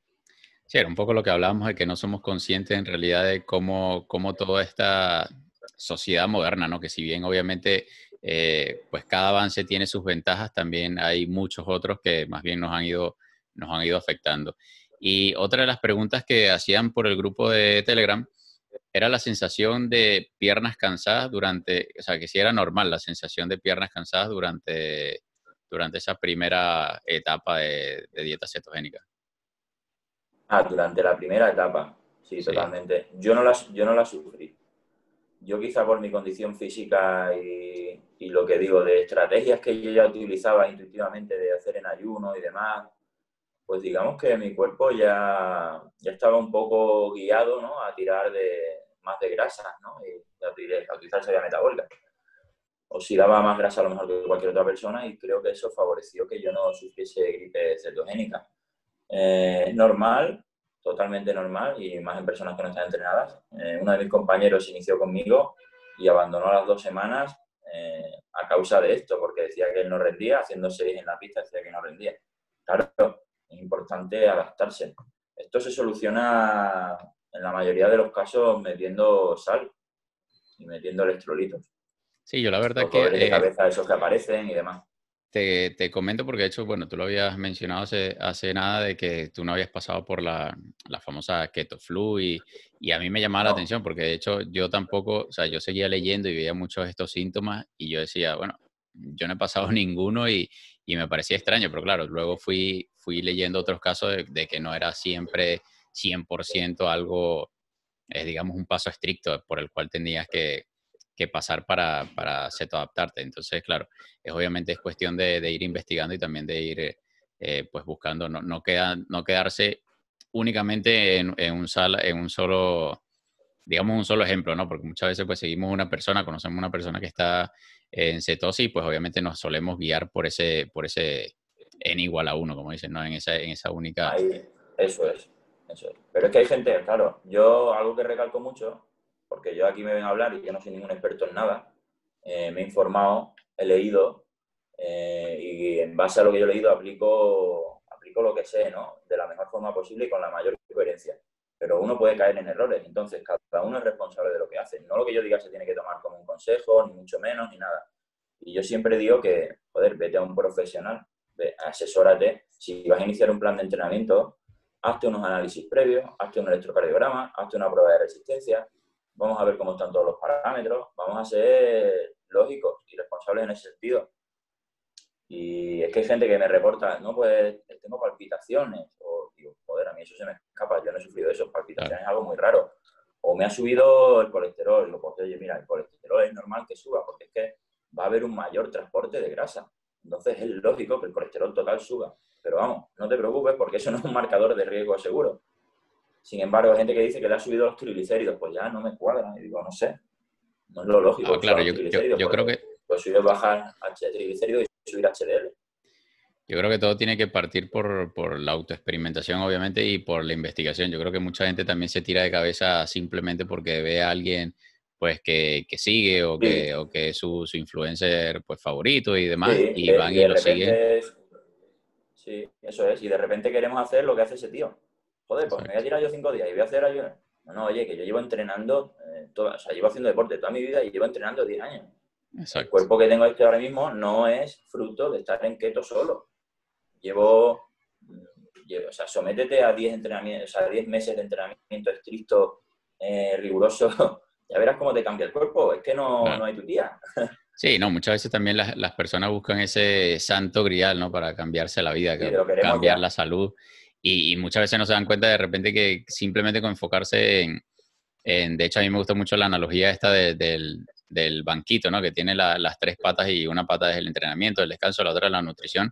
Sí, era un poco lo que hablábamos de que no somos conscientes en realidad de cómo toda esta sociedad moderna, ¿no? Que si bien obviamente pues cada avance tiene sus ventajas, también hay muchos otros que más bien nos han ido afectando. Y otra de las preguntas que hacían por el grupo de Telegram era la sensación de piernas cansadas durante, o sea, que si era normal la sensación de piernas cansadas durante esa primera etapa de dieta cetogénica. Durante la primera etapa, sí, Sí. totalmente. Yo no la sufrí. Yo quizá por mi condición física y lo que digo, de estrategias que yo ya utilizaba intuitivamente de hacer en ayuno y demás, pues digamos que mi cuerpo ya estaba un poco guiado, ¿no? A tirar más de grasas, ¿no? Y a utilizar esa vía metabólica. Oxidaba más grasa a lo mejor que cualquier otra persona y creo que eso favoreció que yo no sufriese gripe cetogénica. Normal, totalmente normal, y más en personas que no están entrenadas. Uno de mis compañeros inició conmigo y abandonó a las 2 semanas a causa de esto, porque decía que él no rendía, haciendo series en la pista decía que no rendía. Claro, es importante adaptarse. Esto se soluciona en la mayoría de los casos metiendo sal y metiendo electrolitos. Sí, yo la verdad Los que dolores de cabeza esos que aparecen y demás. te comento porque de hecho, bueno, tú lo habías mencionado hace nada de que tú no habías pasado por la famosa keto flu y a mí me llamaba la No, atención porque de hecho yo tampoco, o sea, yo seguía leyendo y veía muchos de estos síntomas y yo decía, bueno, yo no he pasado ninguno y me parecía extraño, pero claro, luego fui leyendo otros casos de que no era siempre 100% algo, digamos, un paso estricto por el cual tenías que pasar para adaptarte. Entonces, claro, obviamente es cuestión de ir investigando y también de ir pues buscando, no quedarse únicamente en un solo, digamos, un solo ejemplo, ¿no? Porque muchas veces pues seguimos una persona, conocemos una persona que está en cetosis y pues obviamente nos solemos guiar por ese n igual a uno, como dicen, ¿no? En esa única... ahí, eso es, eso es. Pero es que hay gente, claro, yo algo que recalco mucho, porque yo aquí me ven a hablar y yo no soy ningún experto en nada, me he informado, he leído, y en base a lo que yo he leído aplico lo que sé, ¿no? De la mejor forma posible y con la mayor coherencia. Pero uno puede caer en errores, entonces cada uno es responsable de lo que hace. No lo que yo diga se tiene que tomar como un consejo, ni mucho menos, ni nada. Y yo siempre digo que, joder, vete a un profesional, asesórate. Si vas a iniciar un plan de entrenamiento, hazte unos análisis previos, hazte un electrocardiograma, hazte una prueba de resistencia, vamos a ver cómo están todos los parámetros, vamos a ser lógicos y responsables en ese sentido. Y es que hay gente que me reporta, no, pues tengo palpitaciones, o digo, joder, a mí eso se me escapa, yo no he sufrido eso, palpitaciones es algo muy raro. O me ha subido el colesterol, y lo pues, oye, mira, el colesterol es normal que suba, porque es que va a haber un mayor transporte de grasa. Entonces es lógico que el colesterol total suba. Pero vamos, no te preocupes porque eso no es un marcador de riesgo seguro. Sin embargo, hay gente que dice que le ha subido los triglicéridos, pues ya no me cuadra. Y digo, no sé, no es lo lógico que claro, suban los triglicéridos. yo creo que lo suyo es bajar triglicéridos y subir HDL. Yo creo que todo tiene que partir por la autoexperimentación, obviamente, y por la investigación. Yo creo que mucha gente también se tira de cabeza simplemente porque ve a alguien pues que sigue Sí, o que es su influencer pues favorito y demás, sí, y van y y de lo siguen. repente, sí, eso es, y de repente queremos hacer lo que hace ese tío. Joder, pues me voy a Exacto, tirar yo 5 días y voy a hacer ayuno. No, no, oye, que yo llevo entrenando, o sea, llevo haciendo deporte toda mi vida y llevo entrenando 10 años. El exacto. cuerpo que tengo este ahora mismo no es fruto de estar en keto solo. Llevo, o sea, sométete a 10 entrenamientos, o sea, 10 meses de entrenamiento estricto, riguroso, ya verás cómo te cambia el cuerpo. Es que no Claro. hay tu tía. Sí, no, muchas veces también las personas buscan ese santo grial, ¿no? Para cambiarse la vida, Sí, lo queremos cambiar ya. la salud. Y muchas veces no se dan cuenta de repente que simplemente con enfocarse de hecho, a mí me gusta mucho la analogía esta del banquito, ¿no? Que tiene las tres patas y una pata es el entrenamiento, el descanso, la otra es la nutrición.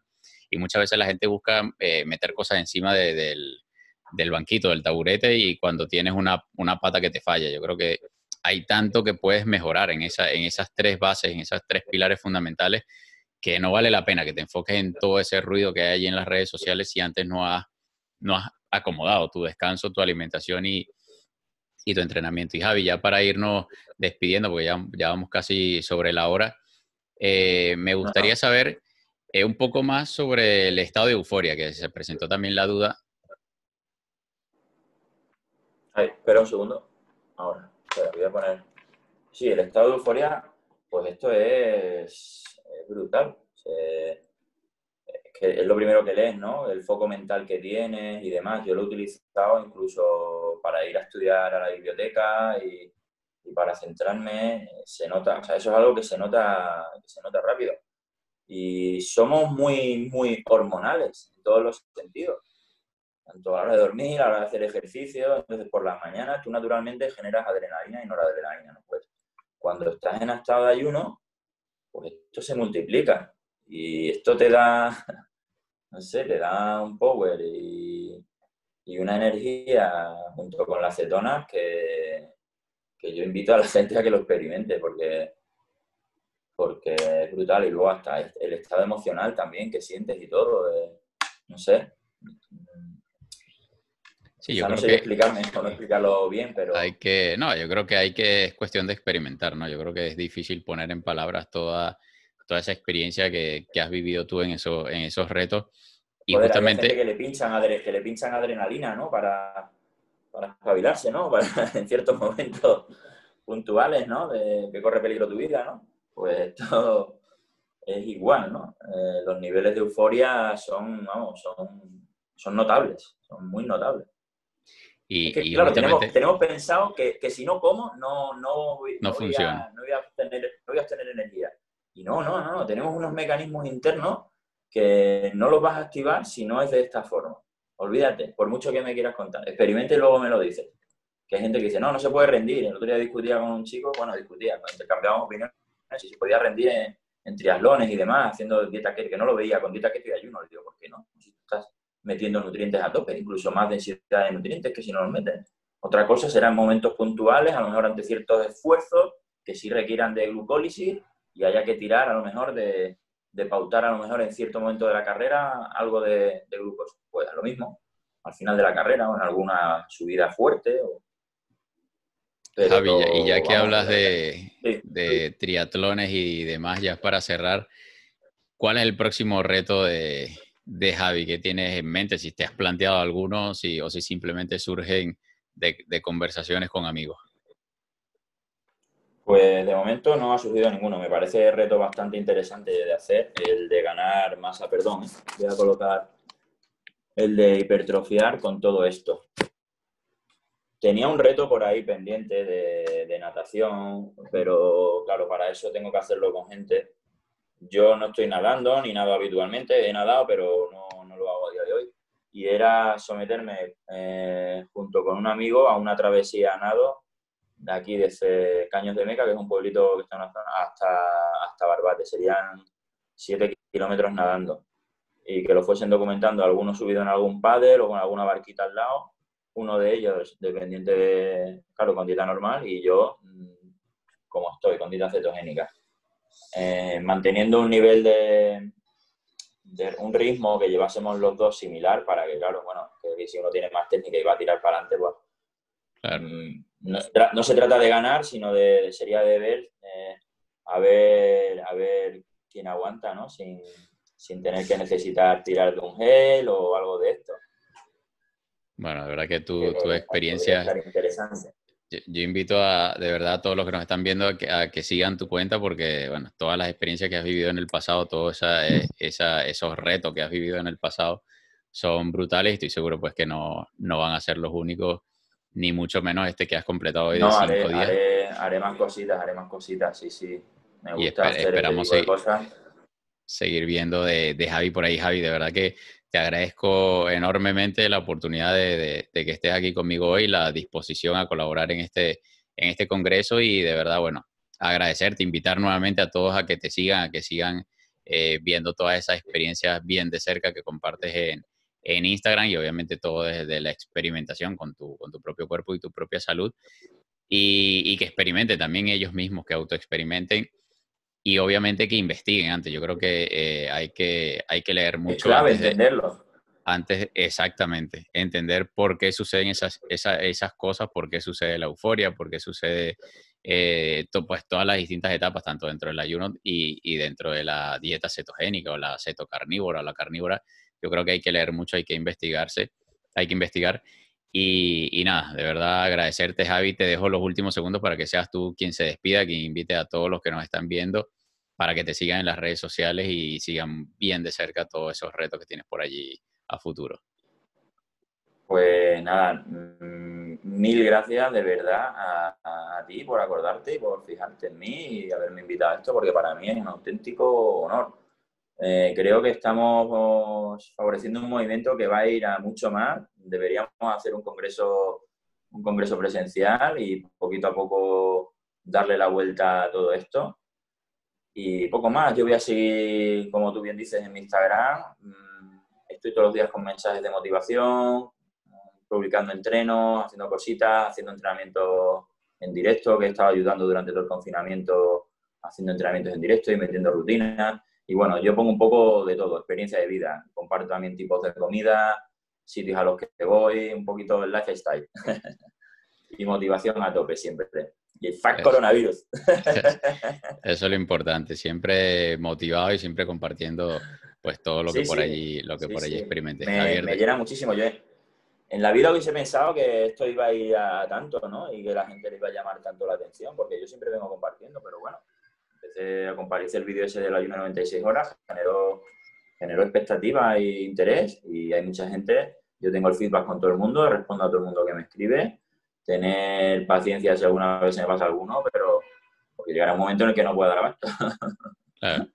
Y muchas veces la gente busca meter cosas encima del banquito, del taburete, y cuando tienes una pata que te falla. Yo creo que hay tanto que puedes mejorar en esas tres bases, en esas tres pilares fundamentales, que no vale la pena que te enfoques en todo ese ruido que hay allí en las redes sociales si antes no has acomodado tu descanso, tu alimentación y tu entrenamiento. Y Javi, ya para irnos despidiendo, porque ya vamos casi sobre la hora, me No, gustaría no. saber un poco más sobre el estado de euforia, que se presentó también la duda. Ay, espera un segundo. Ahora, espera, voy a poner. Sí, el estado de euforia, pues esto es brutal. Es que es lo primero que lees, ¿no? El foco mental que tienes y demás. Yo lo he utilizado incluso para ir a estudiar a la biblioteca y para centrarme. Se nota, o sea, eso es algo que se nota rápido. Y somos muy, muy hormonales en todos los sentidos. Tanto a la hora de dormir, a la hora de hacer ejercicio. Entonces, por las mañanas tú naturalmente generas adrenalina y noradrenalina, ¿no? Pues cuando estás en estado de ayuno, pues esto se multiplica. Y esto te da, no sé, te da un power y una energía junto con las cetonas que yo invito a la gente a que lo experimente porque es brutal. Y luego hasta el estado emocional también que sientes y todo, no sé. Sí, yo Quizá no creo sé yo que explicarme o no explicarlo bien, hay pero que, no, yo creo que es cuestión de experimentar, ¿no? Yo creo que es difícil poner en palabras toda esa experiencia que has vivido tú en esos retos. Y joder, hay gente que justamente, le pinchan, que le pinchan adrenalina, ¿no? Para espabilarse, ¿no? Para, en ciertos momentos puntuales, ¿no? De que corre peligro tu vida, ¿no? Pues esto es igual, ¿no? Los niveles de euforia son, vamos, son notables, son muy notables. Es que, y claro, justamente tenemos pensado que si no como, no funciona. no voy a obtener energía. Y no. Tenemos unos mecanismos internos que no los vas a activar si no es de esta forma. Olvídate, por mucho que me quieras contar. Experimente y luego me lo dices. Que hay gente que dice, no se puede rendir. El otro día discutía con un chico, bueno, intercambiábamos opiniones, si se podía rendir en triatlones y demás, haciendo dieta keto, que no lo veía con dieta keto y ayuno. Le digo, ¿por qué no? Si tú estás metiendo nutrientes a tope, incluso más densidad de nutrientes que si no los meten. Otra cosa será en momentos puntuales, a lo mejor ante ciertos esfuerzos que sí requieran de glucólisis y haya que tirar a lo mejor de pautar a lo mejor en cierto momento de la carrera algo de glucosa. Pues lo mismo, al final de la carrera o en alguna subida fuerte. Javi, y ya Pero que vamos, hablas sí. de triatlones y demás, ya para cerrar, ¿cuál es el próximo reto de Javi que tienes en mente? Si te has planteado alguno, o si simplemente surgen de conversaciones con amigos. Pues de momento no ha surgido ninguno. Me parece reto bastante interesante de hacer, el de ganar masa, perdón. Voy a colocar el de hipertrofiar con todo esto. Tenía un reto por ahí pendiente de natación, pero claro, para eso tengo que hacerlo con gente. Yo no estoy nadando ni nado habitualmente, he nadado, pero no lo hago a día de hoy. Y era someterme junto con un amigo a una travesía a nado de aquí, desde Caños de Meca, que es un pueblito que está en una zona, hasta Barbate. Serían 7 kilómetros nadando. Y que lo fuesen documentando, algunos subidos en algún paddle o con alguna barquita al lado, uno de ellos dependiente de, claro, con dieta normal, y yo, como estoy, con dieta cetogénica. Manteniendo un nivel de un ritmo que llevásemos los dos similar para que, claro, bueno, que si uno tiene más técnica y va a tirar para adelante, pues Claro. no se trata de ganar, sino sería de ver, a ver quién aguanta, ¿no? Sin tener que necesitar tirar de un gel o algo de esto. Bueno, de verdad que tu Podría experiencia, estar interesante. yo invito de verdad a todos los que nos están viendo a que sigan tu cuenta porque, bueno, todas las experiencias que has vivido en el pasado, todos esos retos que has vivido en el pasado son brutales y estoy seguro pues que no van a ser los únicos, ni mucho menos este que has completado hoy de No, 5 días. haré más cositas, sí, sí. Me Y gusta hacer este esperamos tipo de cosas. seguir viendo de Javi por ahí. Javi, de verdad que te agradezco enormemente la oportunidad de que estés aquí conmigo hoy, la disposición a colaborar en este congreso y de verdad, bueno, agradecerte, invitar nuevamente a todos a que sigan viendo todas esas experiencias bien de cerca que compartes en Instagram y obviamente todo desde la experimentación con tu propio cuerpo y tu propia salud y que experimenten también ellos mismos, que autoexperimenten y obviamente que investiguen antes. Yo creo que hay que leer Es mucho clave entenderlo. exactamente, entender por qué suceden esas cosas, por qué sucede la euforia, por qué sucede pues todas las distintas etapas, tanto dentro del ayuno y dentro de la dieta cetogénica o la cetocarnívora o la carnívora. Yo creo que hay que leer mucho, hay que investigarse, hay que investigar. Y nada, de verdad agradecerte, Javi. Te dejo los últimos segundos para que seas tú quien se despida, quien invite a todos los que nos están viendo para que te sigan en las redes sociales y sigan bien de cerca todos esos retos que tienes por allí a futuro. Pues nada, mil gracias de verdad a ti por acordarte y por fijarte en mí y haberme invitado a esto, porque para mí es un auténtico honor. Creo que estamos favoreciendo un movimiento que va a ir a mucho más. Deberíamos hacer un congreso presencial y poquito a poco darle la vuelta a todo esto. Y poco más. Yo voy a seguir, como tú bien dices, en mi Instagram. Estoy todos los días con mensajes de motivación, publicando entrenos, haciendo cositas, haciendo entrenamientos en directo, que he estado ayudando durante todo el confinamiento, haciendo entrenamientos en directo y metiendo rutinas. Y bueno, yo pongo un poco de todo, experiencia de vida. Comparto también tipos de comida, sitios a los que voy, un poquito el lifestyle. Y motivación a tope siempre. Y el fuck coronavirus. Eso es lo importante, siempre motivado y siempre compartiendo pues todo lo que por allí, experimentes. Me llena muchísimo. Yo en la vida hubiese pensado que esto iba a ir a tanto, ¿no? Y que la gente le iba a llamar tanto la atención, porque yo siempre vengo compartiendo, pero bueno, empecé a compartir el vídeo ese del ayuno de 96 horas, generó expectativa e interés, y hay mucha gente. Yo tengo el feedback con todo el mundo, respondo a todo el mundo que me escribe, tener paciencia si alguna vez se me pasa alguno, pero porque llegará un momento en el que no pueda dar abasto. Claro.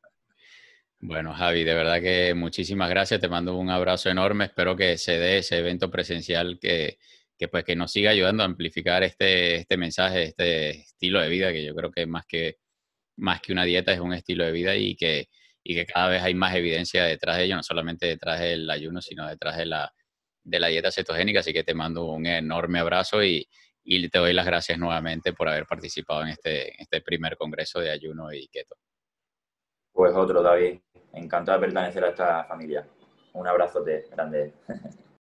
Bueno, Javi, de verdad que muchísimas gracias. Te mando un abrazo enorme. Espero que se dé ese evento presencial pues, que nos siga ayudando a amplificar este mensaje, este estilo de vida, que yo creo que más que una dieta es un estilo de vida y que cada vez hay más evidencia detrás de ello, no solamente detrás del ayuno, sino detrás de la dieta cetogénica. Así que te mando un enorme abrazo y te doy las gracias nuevamente por haber participado en este primer congreso de ayuno y keto. Pues otro, David. Encantado de pertenecer a esta familia. Un abrazote grande.